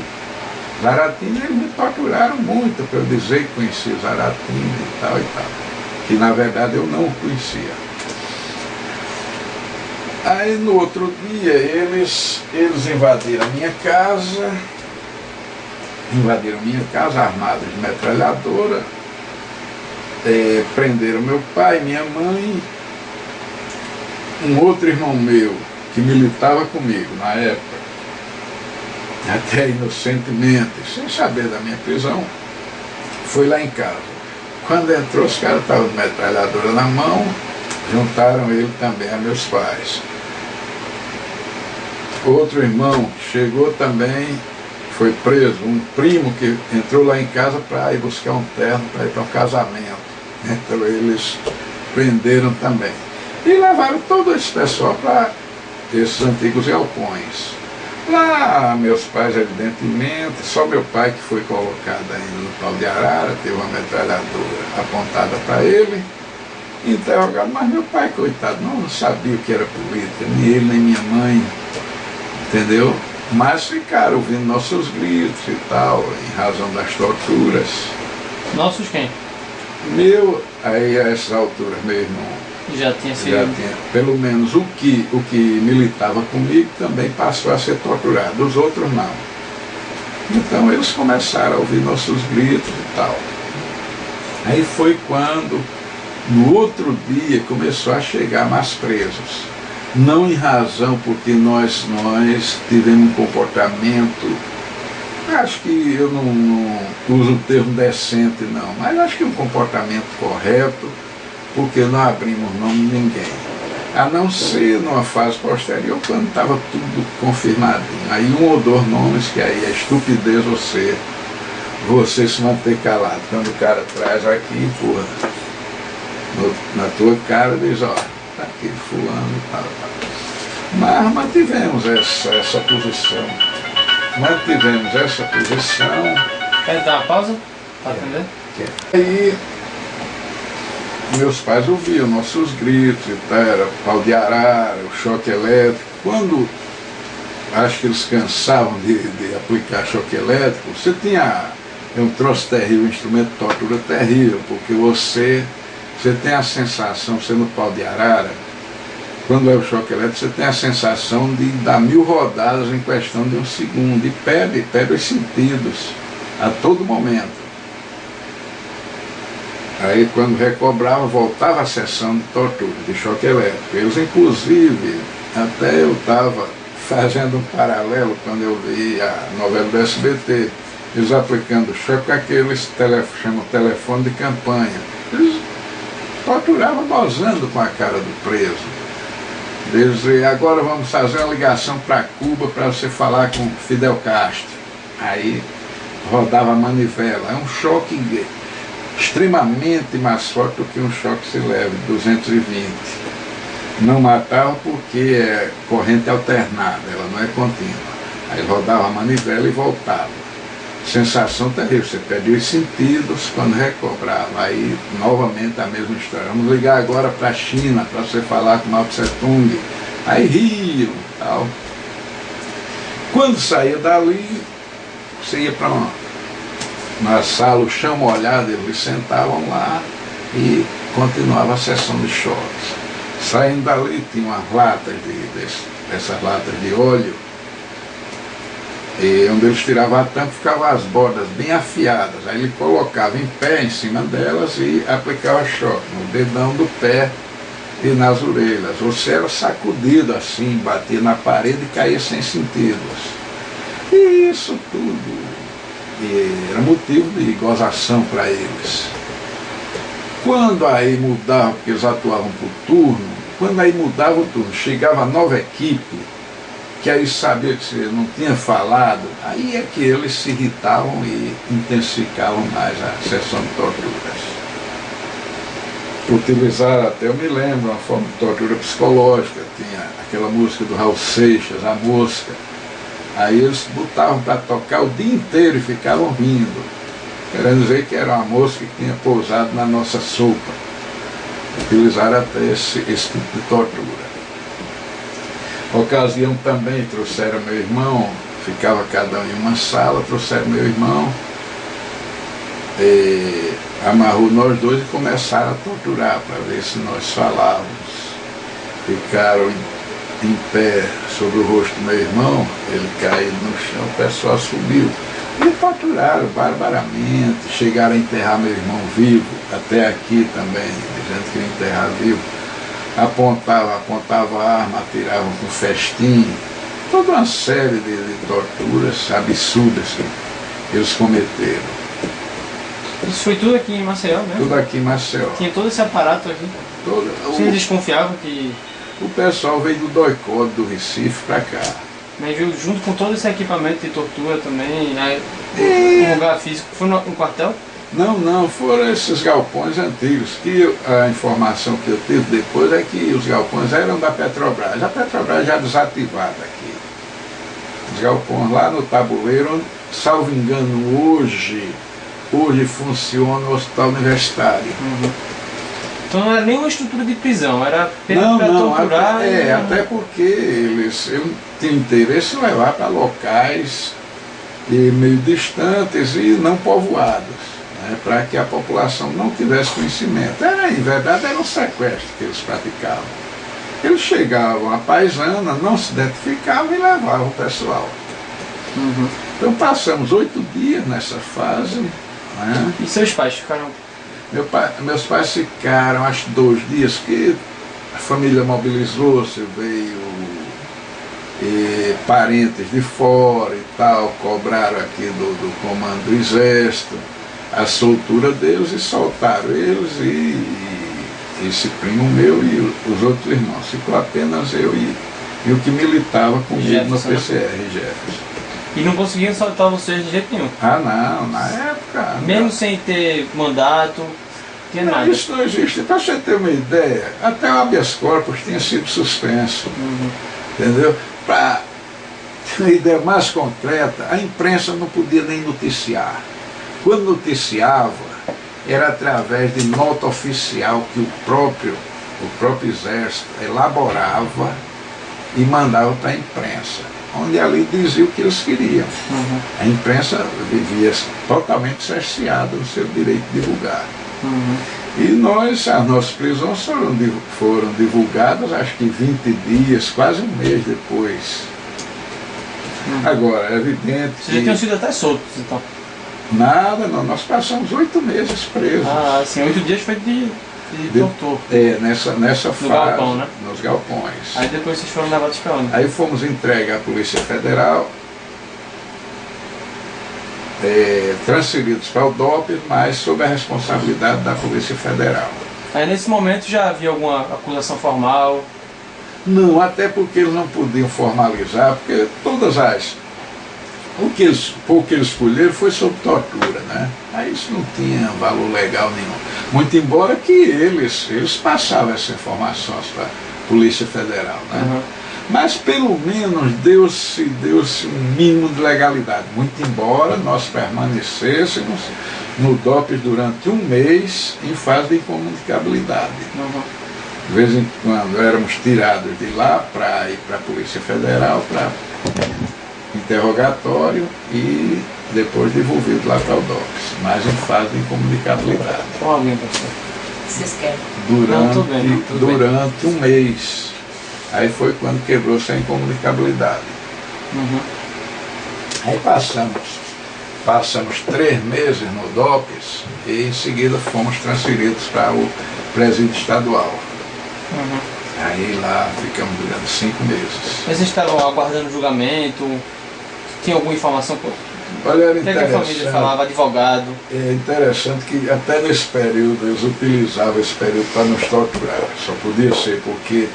Zaratini, eles me torturaram muito para eu dizer que conhecia Zaratini e tal, que na verdade eu não o conhecia. Aí no outro dia eles invadiram a minha casa, armados de metralhadora, prenderam meu pai, minha mãe, um outro irmão meu que militava comigo na época, até inocentemente, sem saber da minha prisão, foi lá em casa. Quando entrou, os caras estavam de metralhadora na mão, juntaram ele também a meus pais. Outro irmão chegou também, foi preso, um primo que entrou lá em casa para ir buscar um terno para ir para um casamento. Então eles prenderam também. E levaram todo esse pessoal para esses antigos galpões. Lá, meus pais, evidentemente, só meu pai que foi colocado ainda no pau de arara, teve uma metralhadora apontada para ele, interrogado, mas meu pai, coitado, não sabia o que era política, nem ele, nem minha mãe, entendeu? Mas ficaram ouvindo nossos gritos e tal, em razão das torturas.
Nossos quem?
Meu, aí a essas alturas, meu irmão,
já tinha sido.
Pelo menos o que militava comigo também passou a ser torturado, os outros não. Então eles começaram a ouvir nossos gritos e tal. Aí foi quando, no outro dia, começou a chegar mais presos. Não em razão porque nós tivemos um comportamento, acho que eu não uso o termo decente não, mas acho que um comportamento correto, porque não abrimos nome de ninguém, a não ser numa fase posterior, quando estava tudo confirmadinho. Aí um ou dois nomes, que aí é estupidez você se manter calado. Quando o cara traz aqui, empurra na tua cara, diz, ó, tá aqui fulano e tal. Mas mantivemos essa posição.
Quer dar uma pausa? Para atender?
Aí meus pais ouviam nossos gritos, era pau de arara, o choque elétrico. Quando acho que eles cansavam de aplicar choque elétrico, você tinha um troço terrível, um instrumento de tortura terrível, porque você tem a sensação, você no pau de arara, quando é o choque elétrico, você tem a sensação de dar 1000 rodadas em questão de um segundo, e perde os sentidos a todo momento. Aí quando recobrava, voltava a sessão de tortura, de choque elétrico. Eles, inclusive, até eu estava fazendo um paralelo quando eu vi a novela do SBT, eles aplicando choque com aqueles chamam telefone de campanha. Eles torturavam gozando com a cara do preso. Eles diziam, agora vamos fazer uma ligação para Cuba para você falar com Fidel Castro. Aí rodava a manivela. É um choque extremamente mais forte do que um choque se leve, 220. Não matava porque é corrente alternada, ela não é contínua. Aí rodava a manivela e voltava. Sensação terrível, você perdia os sentidos quando recobrava. Aí novamente a mesma história. Vamos ligar agora para a China para você falar com Mao Tse Tung. Aí riam e tal. Quando saía dali, você você ia para uma sala, o chão molhado, eles sentavam lá e continuava a sessão de choques. Saindo dali tinha umas latas dessas latas de óleo, e onde eles tiravam a tampa ficavam as bordas bem afiadas. Aí ele colocava em pé em cima delas e aplicava choque no dedão do pé e nas orelhas. Você era sacudido assim, batia na parede e caía sem sentidos. E isso tudo era motivo de gozação para eles. Quando aí mudava, porque eles atuavam por turno, quando aí mudava o turno, chegava a nova equipe, que aí sabia que você não tinha falado, aí é que eles se irritavam e intensificavam mais a sessão de torturas. Utilizaram até, eu me lembro, uma forma de tortura psicológica, tinha aquela música do Raul Seixas, A Mosca. Aí eles botavam para tocar o dia inteiro e ficavam rindo, querendo dizer que era uma mosca que tinha pousado na nossa sopa. Utilizaram até esse tipo de tortura. Ocasião também trouxeram meu irmão, ficava cada um em uma sala, trouxeram meu irmão, amarrou nós dois e começaram a torturar para ver se nós falávamos. Ficaram em pé sobre o rosto do meu irmão, ele caiu no chão, o pessoal subiu. E torturaram barbaramente, chegaram a enterrar meu irmão vivo, até aqui também, dizendo que ia enterrar vivo. Apontava a arma, atiravam com festim, toda uma série de torturas absurdas que eles cometeram.
Isso foi tudo aqui em Maceió, né?
Tudo aqui em Maceió.
Tinha todo esse aparato aqui. Vocês desconfiavam que...
O pessoal veio do Doicode, do Recife, para cá.
Mas veio junto com todo esse equipamento de tortura também, né? Um lugar físico. Foi no quartel?
Não, foram esses galpões antigos, que a informação que eu tive depois é que os galpões eram da Petrobras. A Petrobras já desativada aqui. Os galpões lá no Tabuleiro, onde, salvo engano, hoje funciona o Hospital Universitário.
Uhum. Então não era nem uma estrutura de prisão, era para torturar.
Até porque eles tinham interesse em levar para locais meio distantes e não povoados, né, para que a população não tivesse conhecimento. Em verdade, era um sequestro que eles praticavam. Eles chegavam à paisana, não se identificavam e levavam o pessoal.
Uhum.
Então passamos 8 dias nessa fase. Né?
E seus pais ficaram?
Meus pais ficaram, acho, 2 dias, que a família mobilizou-se, veio parentes de fora e tal, cobraram aqui do comando do exército a soltura deles e soltaram eles e esse primo meu e os outros irmãos. Ficou apenas eu e o que militava comigo no PCR, Jefferson.
E não conseguiam soltar vocês de jeito nenhum?
Ah, não, na época...
Mesmo
não.
sem ter mandato, tinha
não,
nada?
Isso não existe. Para você ter uma ideia, até o habeas corpus tinha sido suspenso.
Uhum.
Entendeu? Para ter uma ideia mais concreta, a imprensa não podia nem noticiar. Quando noticiava, era através de nota oficial que o próprio exército elaborava e mandava para a imprensa, onde ali dizia o que eles queriam.
Uhum.
A imprensa vivia totalmente cerceada no seu direito de divulgar.
Uhum.
E as nossas prisões foram divulgadas, acho que 20 dias, quase um mês depois.
Uhum.
Agora, é evidente
Vocês já tinham sido até soltos, então?
Nada, não, nós passamos 8 meses presos.
Ah, sim, 8 dias foi de tortura.
Nessa fase,
galpão, né?
nos galpões.
Aí depois vocês foram levados para onde?
Aí fomos entregues à Polícia Federal, transferidos para o DOPS, mas sob a responsabilidade da Polícia Federal.
Aí nesse momento já havia alguma acusação formal?
Não, até porque eles não podiam formalizar, porque o que eles escolheram foi sob tortura, né? Aí isso não tinha valor legal nenhum. Muito embora que eles passavam essa informação para a Polícia Federal, né?
Uhum.
Mas pelo menos deu-se um mínimo de legalidade, muito embora nós permanecêssemos no DOPS durante 1 mês em fase de incomunicabilidade.
Uhum.
De vez em quando éramos tirados de lá para ir para a Polícia Federal, para interrogatório, e depois devolvido lá para o DOPS, mas em fase de incomunicabilidade.
Com alguém, professor?
Vocês querem?
Durante um mês. Aí foi quando quebrou-se a incomunicabilidade. Aí passamos 3 meses no DOPS e em seguida fomos transferidos para o presídio estadual. Aí lá ficamos durante 5 meses.
Mas vocês estavam aguardando julgamento? Tinha alguma informação?
Olha, era
o que, é que a família falava, advogado?
É interessante que até nesse período eles utilizavam esse período para nos torturar. Só podia ser porque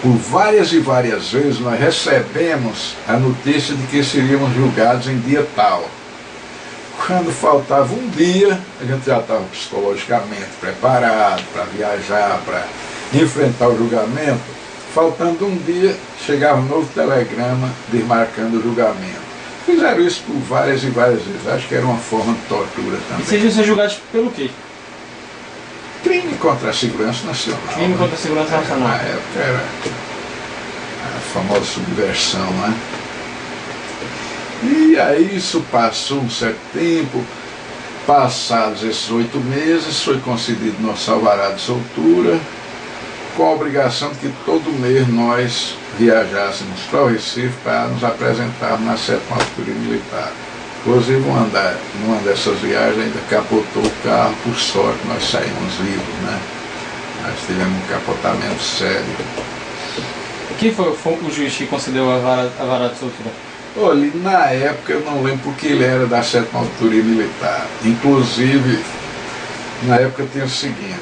por várias e várias vezes nós recebemos a notícia de que seríamos julgados em dia tal. Quando faltava um dia, a gente já estava psicologicamente preparado para viajar, para enfrentar o julgamento. Faltando um dia, chegava um novo telegrama desmarcando o julgamento. Fizeram isso por várias e várias vezes. Acho que era uma forma de tortura também.
E vocês iam ser julgados pelo quê?
Crime contra a segurança nacional.
Crime contra a segurança nacional.
Na época era a famosa subversão, né? E aí isso passou um certo tempo. Passados esses 8 meses, foi concedido nosso alvará de soltura, com a obrigação de que todo mês nós viajássemos para o Recife para nos apresentarmos na 7ª Autoria Militar. Inclusive, numa dessas viagens ainda capotou o carro, por sorte nós saímos vivos, né? Nós tivemos um capotamento sério.
Quem foi o juiz que concedeu a vara de soltura?
Olha, na época eu não lembro porque ele era da 7ª Autoria Militar. Inclusive, na época tinha o seguinte,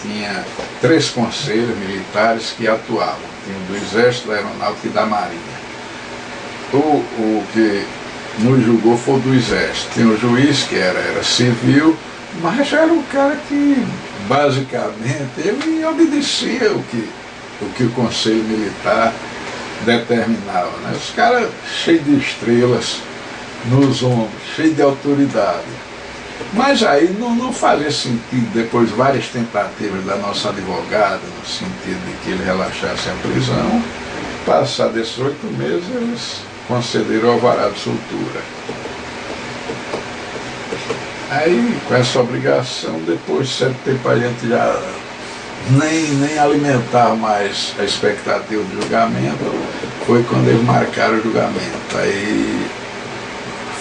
tinha 3 conselhos militares que atuavam. Tinha o do Exército, da Aeronáutica e da Marinha. O que nos julgou foi o do Exército. Tinha o juiz que era civil, mas era um cara que, basicamente, ele obedecia o que o Conselho Militar determinava, né? Os caras cheios de estrelas nos ombros, cheios de autoridade. Mas aí não fazia sentido, depois de várias tentativas da nossa advogada, no sentido de que ele relaxasse a prisão, passar desses 8 meses, eles concederam o alvará de soltura. Aí, com essa obrigação, depois de certo tempo a gente já nem alimentar mais a expectativa do julgamento, foi quando eles marcaram o julgamento. Aí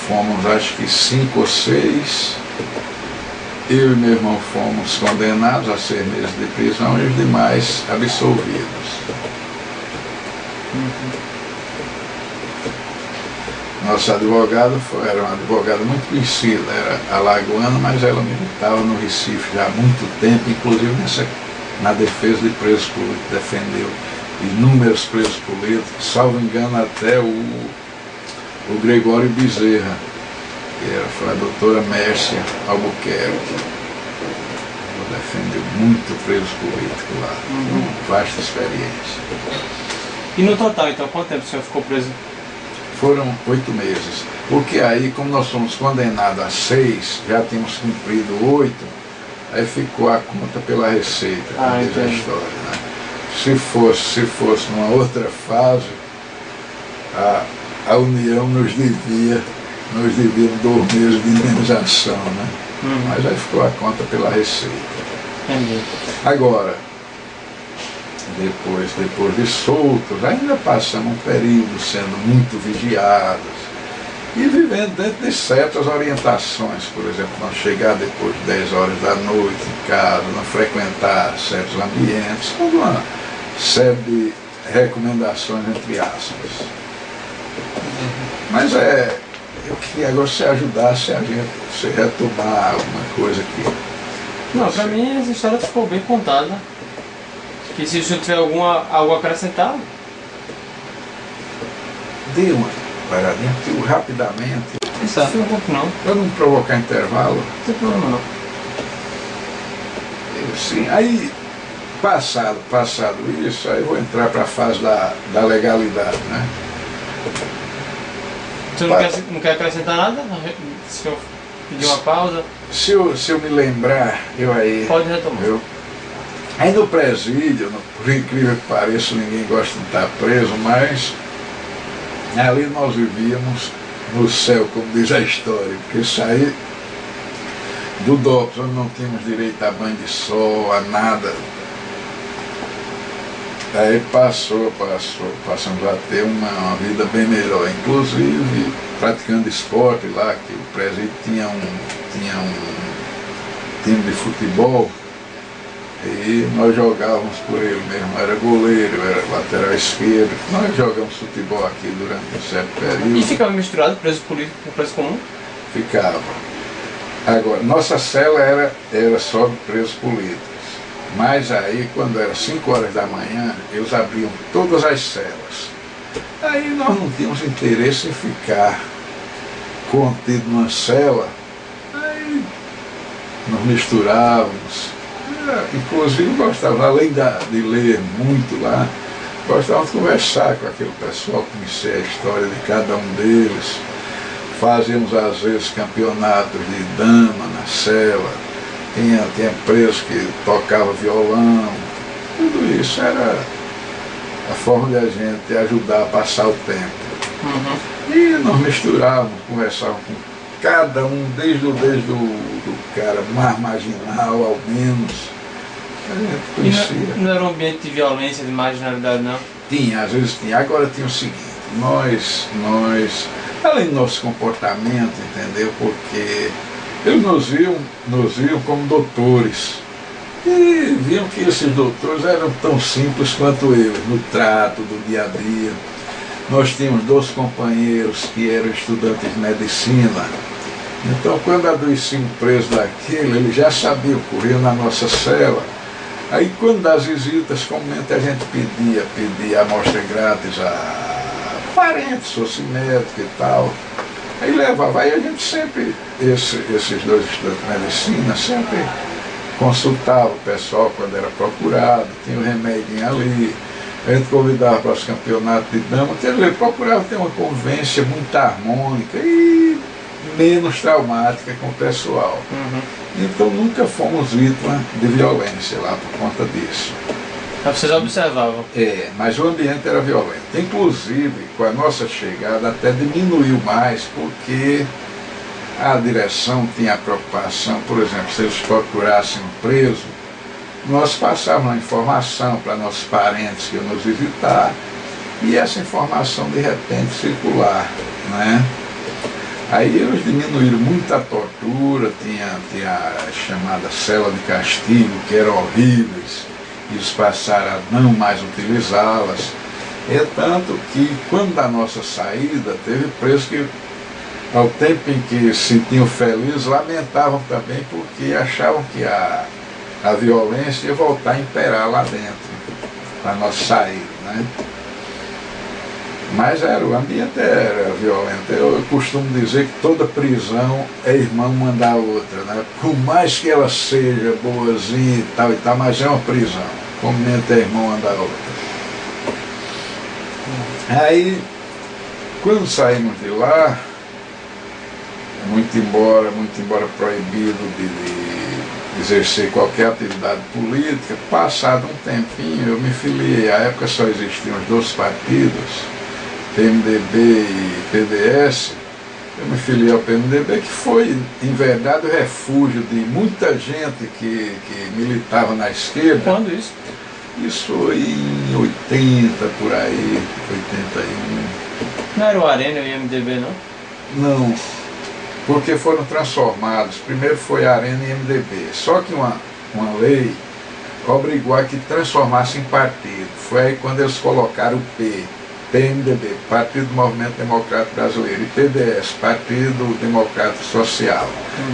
fomos, acho que 5 ou 6, eu e meu irmão fomos condenados a 6 meses de prisão e os demais absolvidos. Nossa advogada era uma advogada muito conhecida, era alagoana, mas ela militava no Recife já há muito tempo, inclusive na defesa de presos políticos, defendeu inúmeros presos políticos, salvo engano até o Gregório Bezerra, que foi a doutora Mércia Albuquerque. Ela defendeu muito presos políticos lá, vasta experiência.
E no total, então, quanto tempo o senhor ficou preso?
Foram 8 meses, porque aí, como nós fomos condenados a 6, já tínhamos cumprido 8, aí ficou a conta pela Receita, diz a história, né? Se fosse numa outra fase, a União nos devia 2 meses de indenização, né? Mas aí ficou a conta pela Receita.
Entendi.
Agora, depois de soltos, ainda passamos um período sendo muito vigiados e vivendo dentro de certas orientações, por exemplo, não chegar depois de 10 horas da noite em casa, não frequentar certos ambientes, toda uma série de recomendações entre aspas. Mas eu queria agora que você ajudasse a gente, você retomar alguma coisa aqui.
Não, pra mim essa história ficou bem contada. Que se o senhor tiver algo a acrescentar.
Dê uma paradinha, porque rapidamente.
Exato. Não.
Para não provocar intervalo.
Não tem problema não.
Sim, aí passado isso, aí eu vou entrar para a fase da legalidade, né?
Você não quer acrescentar nada? Se eu pedir uma pausa?
Se eu me lembrar,
Pode retomar.
Aí no presídio, por incrível que pareça, ninguém gosta de estar preso, mas ali nós vivíamos no céu, como diz a história, porque saí do DOPS, onde não tínhamos direito a banho de sol, a nada. Aí passamos a ter uma vida bem melhor, inclusive praticando esporte lá, que o presídio tinha um time de futebol e nós jogávamos por ele mesmo, era goleiro, era lateral esquerdo, nós jogamos futebol aqui durante um certo período.
E ficava misturado preso político com preso comum?
Ficava. Agora, nossa cela era só de presos políticos. Mas aí, quando era 5 horas da manhã, eles abriam todas as celas. Aí nós não tínhamos interesse em ficar contido numa cela. Aí nós misturávamos. Inclusive gostávamos, além de ler muito lá, gostávamos de conversar com aquele pessoal, conhecer a história de cada um deles. Fazíamos às vezes campeonatos de dama na cela. Tinha preso que tocava violão, tudo isso era a forma de a gente ajudar a passar o tempo.
Uhum.
E nós misturávamos, conversávamos com cada um, desde o cara mais marginal ao menos, a gente conhecia.
E não era um ambiente de violência, de marginalidade, não?
Tinha, às vezes tinha. Agora tinha o seguinte, nós além do nosso comportamento, entendeu? Porque eles nos viam como doutores. E viam que esses doutores eram tão simples quanto eles, no trato do dia a dia. Nós tínhamos 2 companheiros que eram estudantes de medicina. Então, quando adoeciam preso daquilo, eles já sabiam, corriam na nossa cela. Aí, quando das visitas, comumente a gente pedia amostra grátis a parentes, fosse médico e tal. Aí levava, aí a gente sempre, esses 2 estudantes de medicina, sempre consultava o pessoal quando era procurado, tinha um remedinho ali, a gente convidava para os campeonatos de dama, quer dizer, procurava ter uma convivência muito harmônica e menos traumática com o pessoal.
Uhum.
Então nunca fomos vítimas de violência lá por conta disso.
Mas vocês observavam?
Mas o ambiente era violento. Inclusive, com a nossa chegada, até diminuiu mais, porque a direção tinha a preocupação, por exemplo, se eles procurassem um preso, nós passávamos a informação para nossos parentes que iam nos visitar, e essa informação de repente circular, né? Aí eles diminuíram muito a tortura, tinha a chamada cela de castigo, que eram horríveis, eles passaram a não mais utilizá-las. É tanto que, quando da nossa saída, teve presos que, ao tempo em que se sentiam felizes, lamentavam também porque achavam que a violência ia voltar a imperar lá dentro, para nós sair, né? Mas o ambiente era violento. Eu costumo dizer que toda prisão é irmã uma da outra, né? Por mais que ela seja boazinha e tal, mas é uma prisão. Comumente é irmã uma da outra. Aí, quando saímos de lá, muito embora proibido de exercer qualquer atividade política, passado um tempinho eu me filiei. À época só existiam os 2 partidos, PMDB e PDS. Eu me filiei ao PMDB, que foi, em verdade, o refúgio de muita gente que militava na esquerda.
Quando isso?
Isso foi em 80, por aí, 81.
Não era o Arena e o MDB, não?
Não, porque foram transformados. Primeiro foi Arena e MDB. Só que uma lei obrigou a que transformasse em partido. Foi aí quando eles colocaram o PMDB, Partido do Movimento Democrático Brasileiro, e PDS, Partido Democrático Social.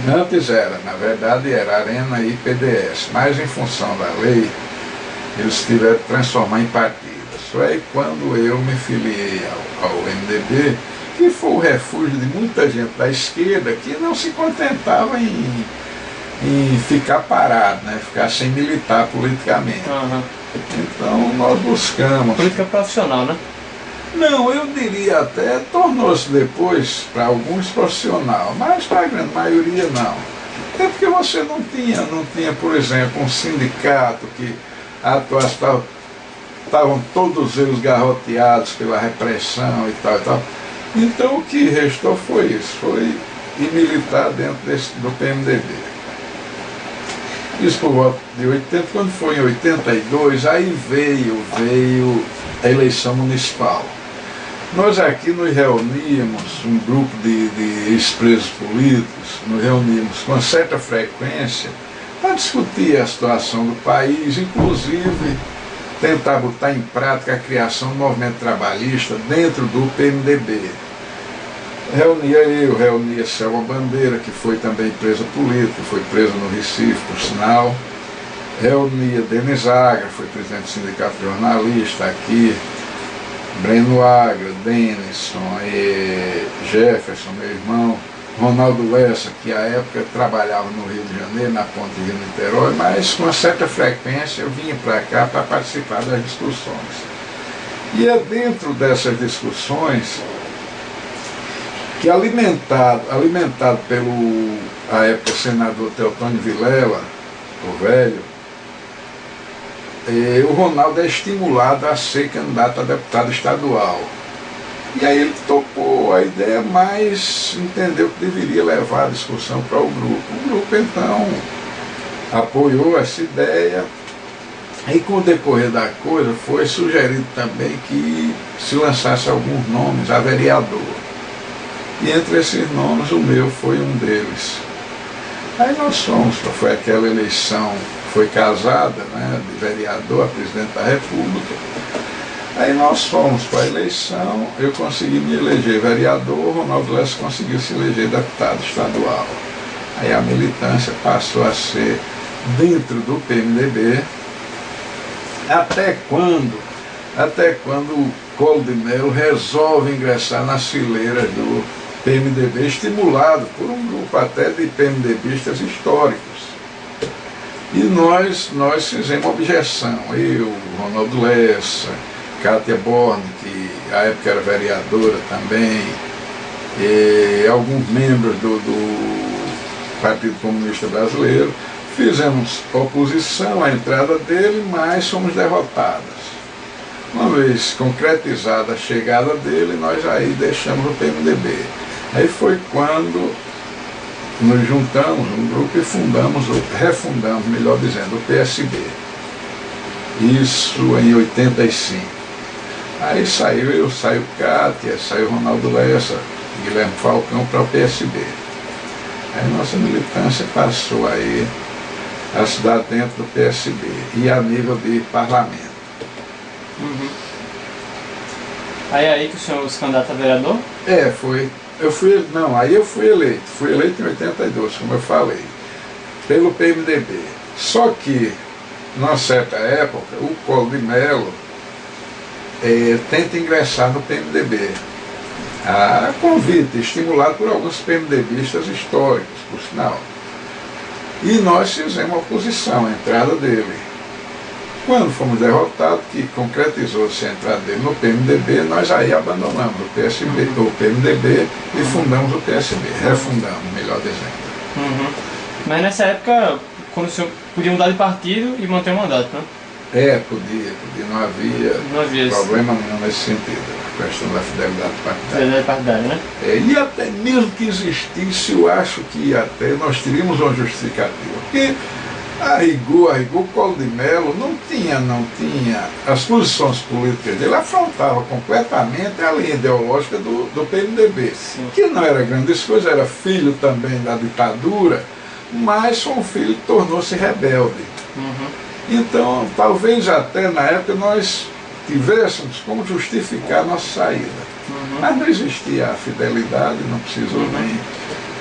Uhum. Antes na verdade era Arena e PDS, mas em função da lei, eles tiveram que transformar em partidos. Foi aí quando eu me filiei ao MDB, que foi o refúgio de muita gente da esquerda que não se contentava em ficar parado, né? Ficar sem militar politicamente.
Uhum.
Então nós buscamos...
Política profissional, né?
Não, eu diria até, tornou-se depois, para alguns, profissional, mas para a grande maioria não. Até porque você não tinha, por exemplo, um sindicato que estavam todos eles garroteados pela repressão e tal. Então o que restou foi isso, foi ir militar dentro do PMDB. Isso por volta de 80, quando foi em 82, aí veio a eleição municipal. Nós aqui nos reuníamos, um grupo de ex-presos políticos, nos reuníamos com certa frequência para discutir a situação do país, inclusive tentar botar em prática a criação do movimento trabalhista dentro do PMDB. Reunia Selma Bandeira, que foi também presa política, foi presa no Recife, por sinal. Reunia Denis Agra, foi presidente do Sindicato de Jornalista aqui. Breno Agra, Denison, Jefferson, meu irmão. Ronaldo Lessa, que à época trabalhava no Rio de Janeiro, na ponte de Rio-Niterói, mas com uma certa frequência eu vinha para cá para participar das discussões. E é dentro dessas discussões que, alimentado pelo, à época, senador Teotônio Vilela, o velho, o Ronaldo é estimulado a ser candidato a deputado estadual. E aí ele topou a ideia, mas entendeu que deveria levar a discussão para o grupo. O grupo, então, apoiou essa ideia. E com o decorrer da coisa, foi sugerido também que se lançasse alguns nomes a vereador. E entre esses nomes, o meu foi um deles. Aí nós fomos, foi aquela eleição, foi casada, né, de vereador a presidente da República. Aí nós fomos para a eleição, eu consegui me eleger vereador, o Ronaldo Lessa conseguiu se eleger deputado estadual. Aí a militância passou a ser dentro do PMDB, até quando o Collor de Mello resolve ingressar nas fileiras do PMDB, estimulado por um grupo até de PMDBistas históricos. E nós fizemos objeção, eu, Ronaldo Lessa, Cátia Borne, que à época era vereadora também, e alguns membros do Partido Comunista Brasileiro, fizemos oposição à entrada dele, mas fomos derrotadas. Uma vez concretizada a chegada dele, nós aí deixamos o PMDB. Aí foi quando nos juntamos um grupo e refundamos, melhor dizendo, o PSB. Isso em 85. Aí saiu Cátia, saiu Ronaldo Lessa, Guilherme Falcão para o PSB. Aí nossa militância passou aí a se dar dentro do PSB e a nível de parlamento.
Uhum. Aí que o senhor se candidata a vereador?
Aí eu fui eleito em 82, como eu falei, pelo PMDB. Só que, numa certa época, o Collor de Mello tenta ingressar no PMDB, a convite, estimulado por alguns PMDBistas históricos, por sinal. E nós fizemos oposição à entrada dele. Quando fomos derrotados, que concretizou-se a entrada dele no PMDB, nós aí abandonamos o PMDB e fundamos o PSB, refundamos, melhor dizendo.
Uhum. Mas nessa época, quando o senhor podia mudar de partido e manter o mandato, né?
Podia, não havia problema nenhum nesse sentido, a questão da fidelidade partidária.
Fidelidade partidária, né?
E até mesmo que existisse, eu acho que até nós teríamos uma justificativa, porque a rigor, o Collor de Mello não tinha, as posições políticas dele afrontavam completamente a linha ideológica do PMDB, sim, que não era grandes coisas, era filho também da ditadura, mas foi um filho que tornou-se rebelde.
Uhum.
Então, talvez até na época nós tivéssemos como justificar a nossa saída.
Uhum.
Mas não existia a fidelidade, não precisou nem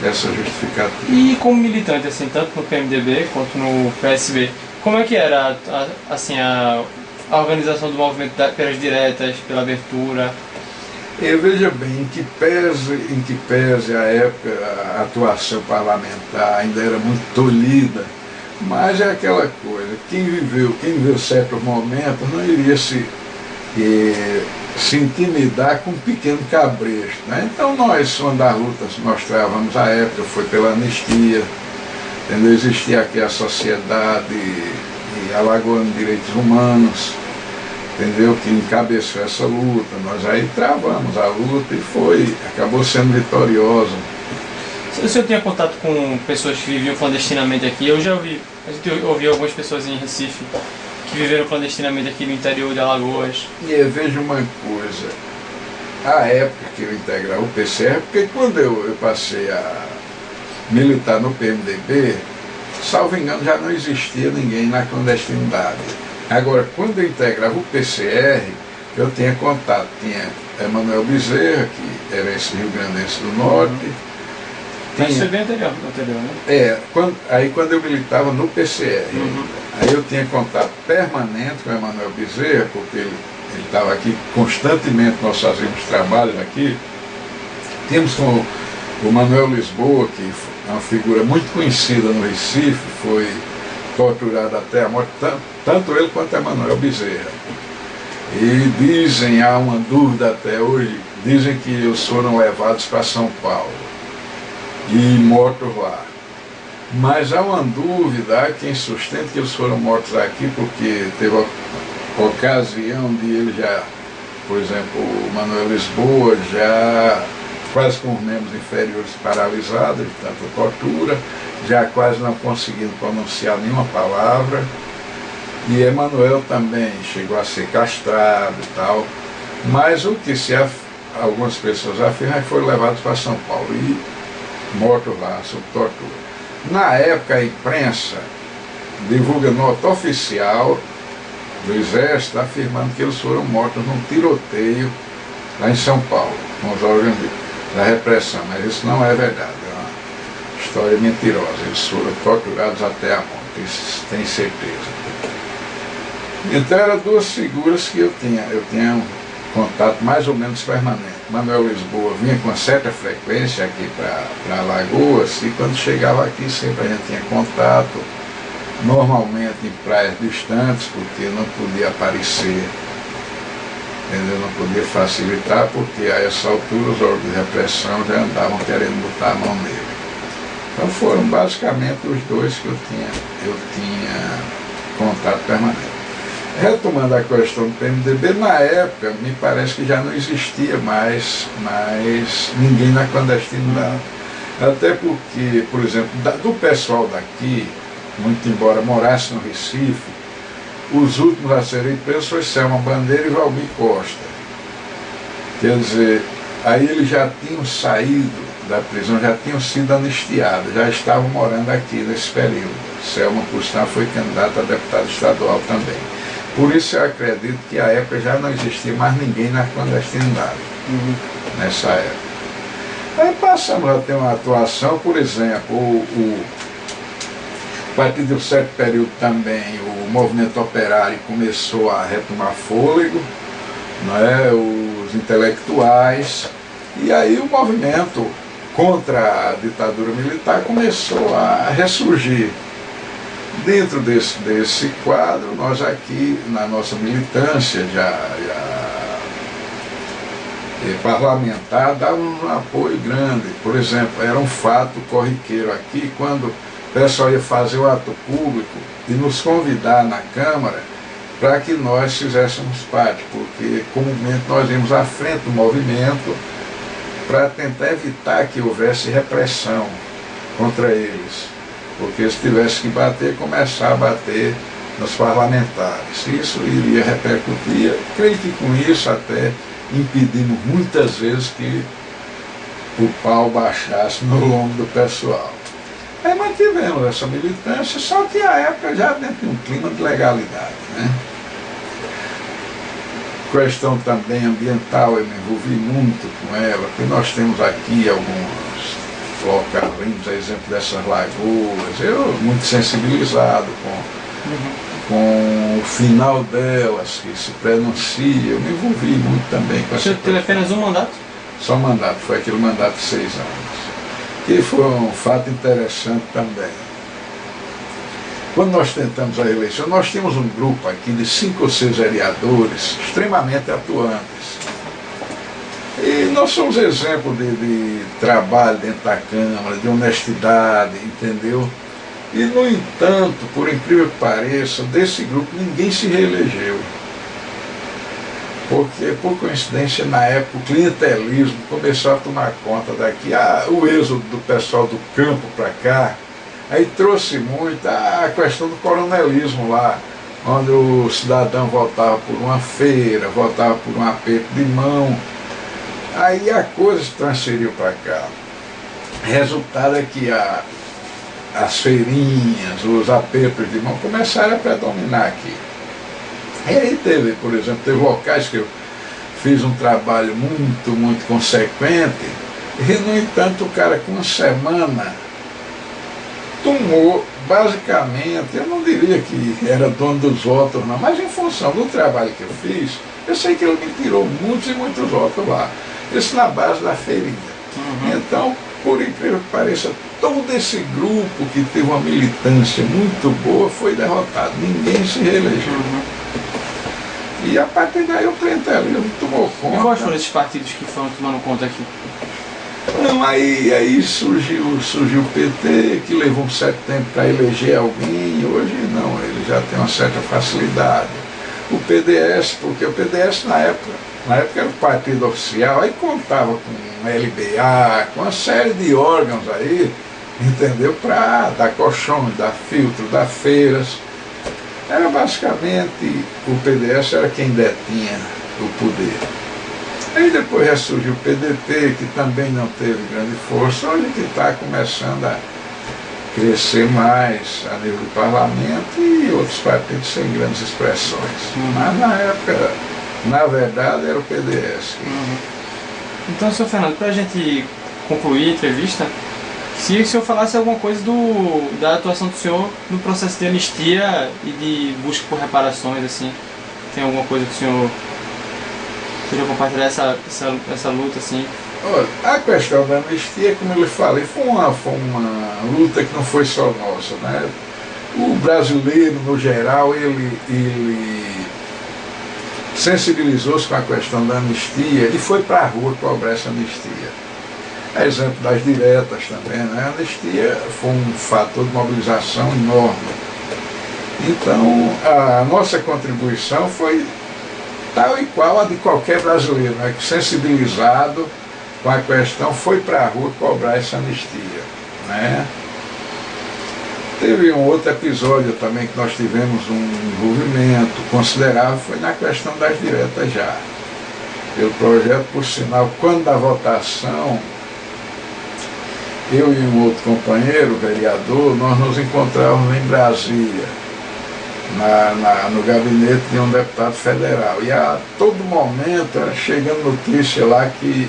dessa justificativa.
E como militante, assim, tanto no PMDB quanto no PSB, como é que era a organização do movimento pelas diretas, pela abertura?
Veja bem, em que pese a época a atuação parlamentar ainda era muito tolhida, mas é aquela coisa, quem viveu certos momentos não iria se intimidar com um pequeno cabresto, né? Então nós, uma das lutas que nós travamos à época foi pela anistia, entendeu? Existia aqui a Sociedade Alagoana de Direitos Humanos, entendeu? Que encabeçou essa luta. Nós aí travamos a luta e acabou sendo vitoriosa.
O senhor tinha contato com pessoas que viviam clandestinamente aqui? Eu já ouvi, a gente ouviu algumas pessoas em Recife que viveram clandestinamente aqui no interior de Alagoas.
E eu vejo uma coisa, a época que eu integrava o PCR, porque quando eu passei a militar no PMDB, salvo engano, já não existia ninguém na clandestinidade. Agora, quando eu integrava o PCR, eu tinha contato, tinha Emanuel Bezerra, que era esse rio-grandense do norte.
Mas foi bem anterior, né?
Quando eu militava no PCR, aí eu tinha contato permanente com o Emanuel Bezerra, porque ele estava aqui constantemente, nós fazíamos trabalho aqui. Temos com o Manuel Lisboa, que é uma figura muito conhecida no Recife, foi torturado até a morte, tanto ele quanto Emanuel Bezerra. E dizem, há uma dúvida até hoje, dizem que eles foram levados para São Paulo e mortos lá. Mas há uma dúvida, há quem sustenta que eles foram mortos aqui porque teve a ocasião de ele já, por exemplo, o Manuel Lisboa já quase com os membros inferiores paralisados de tanta tortura, já quase não conseguindo pronunciar nenhuma palavra. E Emanuel também chegou a ser castrado e tal. Mas o que algumas pessoas afirmam é que foram levados para São Paulo e mortos lá, sob tortura. Na época, a imprensa divulga nota oficial do Exército afirmando que eles foram mortos num tiroteio lá em São Paulo, com os órgãos da repressão, mas isso não é verdade, é uma história mentirosa. Eles foram torturados até a morte, isso tem certeza. Então eram duas figuras que eu tinha um contato mais ou menos permanente. Manuel Lisboa vinha com certa frequência aqui para Alagoas, e quando chegava aqui sempre a gente tinha contato, normalmente em praias distantes, porque não podia aparecer, entendeu? Não podia facilitar, porque a essa altura os órgãos de repressão já andavam querendo botar a mão nele. Então foram basicamente os dois que eu tinha contato permanente. Retomando a questão do PMDB, na época me parece que já não existia mais ninguém na clandestinidade. Até porque, por exemplo, do pessoal daqui, muito embora morasse no Recife, os últimos a serem presos foi Selma Bandeira e Valmir Costa. Quer dizer, aí eles já tinham saído da prisão, já tinham sido anistiados, já estavam morando aqui nesse período. Selma, por sinal, foi candidata a deputado estadual também. Por isso eu acredito que à época já não existia mais ninguém na clandestinidade, nessa época. Aí passamos a ter uma atuação, por exemplo, a partir de um certo período também o movimento operário começou a retomar fôlego, não é? Os intelectuais, e aí o movimento contra a ditadura militar começou a ressurgir. Dentro desse quadro, nós aqui, na nossa militância parlamentar, dávamos um apoio grande. Por exemplo, era um fato corriqueiro aqui, quando o pessoal ia fazer o ato público e nos convidar na Câmara para que nós fizéssemos parte, porque comumente nós íamos à frente do movimento para tentar evitar que houvesse repressão contra eles. Porque se tivesse que bater, começar a bater nos parlamentares. Isso iria repercutir. Creio que com isso até impedimos muitas vezes que o pau baixasse no lombo do pessoal. Aí mantivemos essa militância, só que a época já dentro de um clima de legalidade, né? Questão também ambiental, eu me envolvi muito com ela, porque nós temos aqui alguns locais lindos, a exemplo dessas lagoas, eu muito sensibilizado com o final delas, que se pronuncia, eu me envolvi muito também com essa questão.
Você teve apenas um mandato?
Só um mandato, foi aquele mandato de 6 anos, que foi um fato interessante também. Quando nós tentamos a eleição, nós tínhamos um grupo aqui de 5 ou 6 vereadores extremamente atuantes. E nós somos exemplo de trabalho dentro da Câmara, de honestidade, entendeu? E, no entanto, por incrível que pareça, desse grupo ninguém se reelegeu. Porque, por coincidência, na época, o clientelismo começou a tomar conta daqui, o êxodo do pessoal do campo para cá, aí trouxe muito a questão do coronelismo lá, onde o cidadão voltava por uma feira, voltava por um aperto de mão, aí a coisa se transferiu para cá. Resultado é que as feirinhas, os apertos de mão começaram a predominar aqui. E aí por exemplo, teve locais que eu fiz um trabalho muito consequente, e no entanto o cara com uma semana tomou, basicamente, eu não diria que era dono dos votos não, mas em função do trabalho que eu fiz, eu sei que ele me tirou muitos e muitos votos lá. Isso na base da feirinha. Então, por incrível que pareça, todo esse grupo que teve uma militância muito boa foi derrotado. Ninguém se reelegeu. E a partir daí o clientelismo tomou conta.
E quais foram esses partidos que foram tomando conta aqui?
Não, aí surgiu o PT, que levou um certo tempo para eleger alguém, hoje não, ele já tem uma certa facilidade. O PDS, porque o PDS na época era o partido oficial, aí contava com LBA, com uma série de órgãos aí, entendeu? Para dar colchões, dar filtro, dar feiras. Era basicamente, o PDS era quem detinha o poder. Aí depois ressurgiu o PDT, que também não teve grande força, hoje que está começando a crescer mais a nível do parlamento e outros partidos sem grandes expressões. Mas na época, na verdade, era o PDS.
Então, senhor Fernando, para a gente concluir a entrevista, se o senhor falasse alguma coisa da atuação do senhor no processo de anistia e de busca por reparações, assim, tem alguma coisa que o senhor queria compartilhar essa luta, assim?
Olha, a questão da anistia, como eu lhe falei, foi uma luta que não foi só nossa, né? O brasileiro, no geral, ele sensibilizou-se com a questão da anistia e foi para a rua cobrar essa anistia. É exemplo das diretas também, né? A anistia foi um fator de mobilização enorme. Então, a nossa contribuição foi tal e qual a de qualquer brasileiro, né? Que sensibilizado com a questão foi para a rua cobrar essa anistia, né? Teve um outro episódio também que nós tivemos um envolvimento considerável, foi na questão das diretas já. Pelo projeto, por sinal, quando da votação, eu e um outro companheiro, vereador, nós nos encontrávamos em Brasília, no gabinete de um deputado federal. E a todo momento era chegando notícia lá que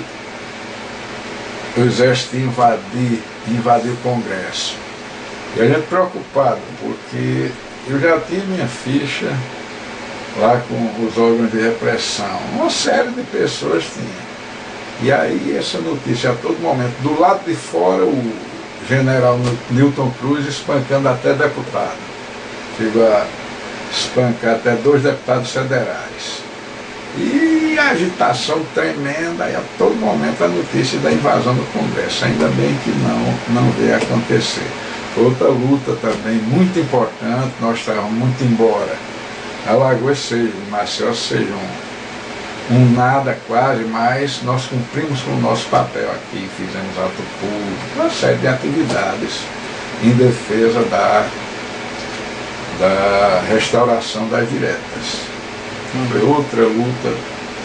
o exército ia invadir o Congresso. E a gente preocupado, porque eu já tinha minha ficha lá com os órgãos de repressão. Uma série de pessoas tinha. E aí essa notícia a todo momento. Do lado de fora o general Newton Cruz espancando até deputado. Chegou a espancar até 2 deputados federais. E a agitação tremenda, e a todo momento a notícia da invasão do Congresso. Ainda bem que não veio acontecer. Outra luta também muito importante, nós estávamos muito embora. Alagoas seja, Maceió seja um nada quase, mas nós cumprimos com o nosso papel aqui, fizemos ato público, uma série de atividades em defesa da restauração das diretas. Foi outra luta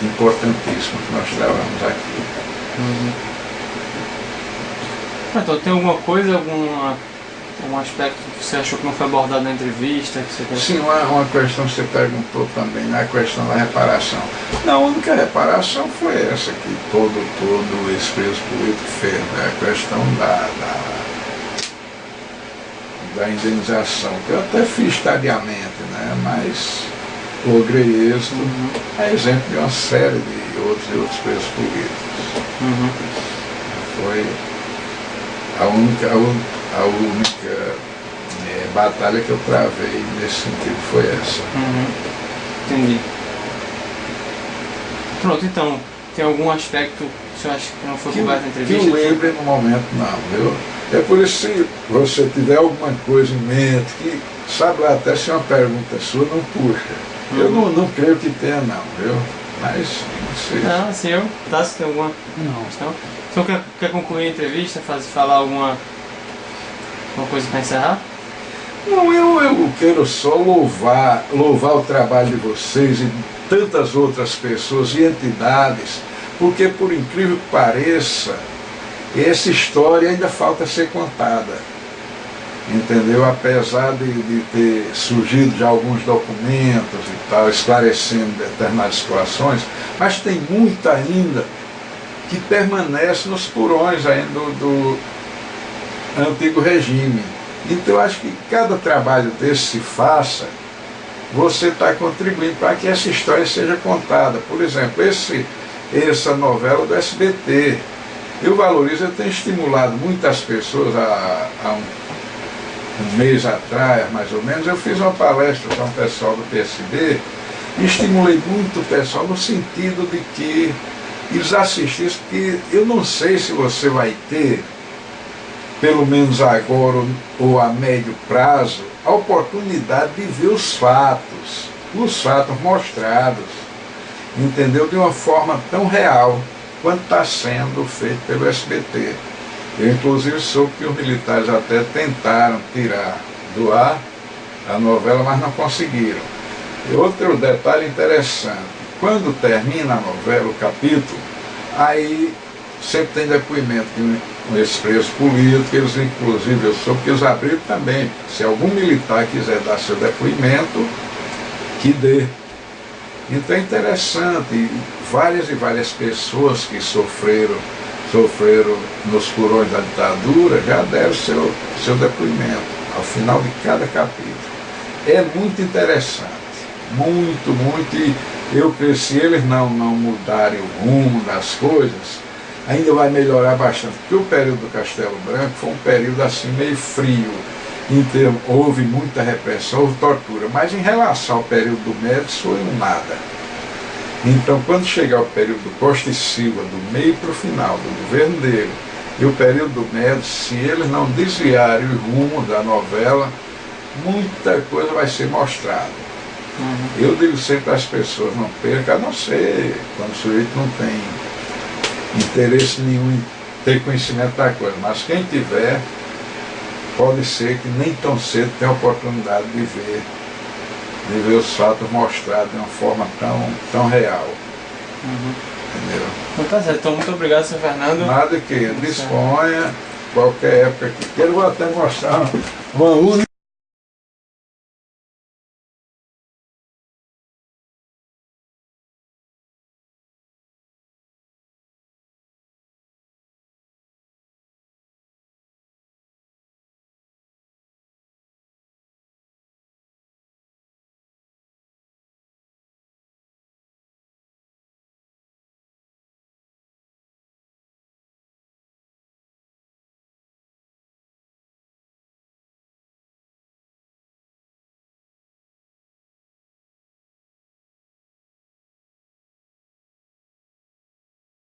importantíssima que nós travamos aqui.
Então, tem alguma coisa, algum aspecto que você achou que não foi abordado na entrevista? Que você
Sim, uma questão que você perguntou também, né, a questão da reparação. Não, a única reparação foi essa que todo esse preso político fez, né, a questão da indenização, que eu até fiz tardiamente, né, mas logrei êxito, é exemplo de uma série de outros presos políticos. Foi a única batalha que eu travei nesse sentido foi essa.
Entendi. Pronto, então, tem algum aspecto que você acha que não foi coberto na entrevista?
Que eu lembre no momento não, viu? É por isso que se você tiver alguma coisa em mente, que sabe lá até se uma pergunta sua não puxa. Eu não creio que tenha não, viu? Mas, não sei.
Não, assim, Tássio, tem alguma questão? O senhor quer concluir a entrevista, falar alguma coisa para encerrar?
Não, eu quero só louvar o trabalho de vocês e tantas outras pessoas e entidades, porque, por incrível que pareça, essa história ainda falta ser contada, entendeu? Apesar de ter surgido já alguns documentos e tal, esclarecendo determinadas situações, mas tem muita ainda que permanece nos porões ainda do antigo regime. Então eu acho que cada trabalho desse se faça, você está contribuindo para que essa história seja contada. Por exemplo, essa novela do SBT, eu valorizo, eu tenho estimulado muitas pessoas há um mês atrás, mais ou menos, eu fiz uma palestra para um pessoal do PSD e estimulei muito o pessoal no sentido de que eles assistissem, porque eu não sei se você vai ter, pelo menos agora ou a médio prazo, a oportunidade de ver os fatos mostrados, entendeu? De uma forma tão real quanto está sendo feito pelo SBT. Eu, inclusive, soube que os militares até tentaram tirar do ar a novela, mas não conseguiram. E outro detalhe interessante, quando termina a novela, o capítulo, aí sempre tem depoimento com esses presos políticos, eles, inclusive, eu soube que eles abriram também. Se algum militar quiser dar seu depoimento, que dê. Então é interessante, e várias pessoas que sofreram nos porões da ditadura já deram seu depoimento ao final de cada capítulo. É muito interessante, muito, e eu creio que se eles não mudarem o rumo das coisas, ainda vai melhorar bastante, porque o período do Castelo Branco foi um período assim meio frio, houve muita repressão, houve tortura, mas em relação ao período do Médici foi um nada. Então, quando chegar o período do Costa e Silva, do meio para o final, do governo dele, e o período do Médici, se eles não desviarem o rumo da novela, muita coisa vai ser mostrada. Eu digo sempre às pessoas, não perca, a não ser quando o sujeito não tem interesse nenhum em ter conhecimento da coisa, mas quem tiver, pode ser que nem tão cedo tenha a oportunidade de ver os fatos mostrados de uma forma tão real. Entendeu?
Então tá certo, então muito obrigado, Sr. Fernando.
Nada que disponha, qualquer época que queira, vou até mostrar uma única.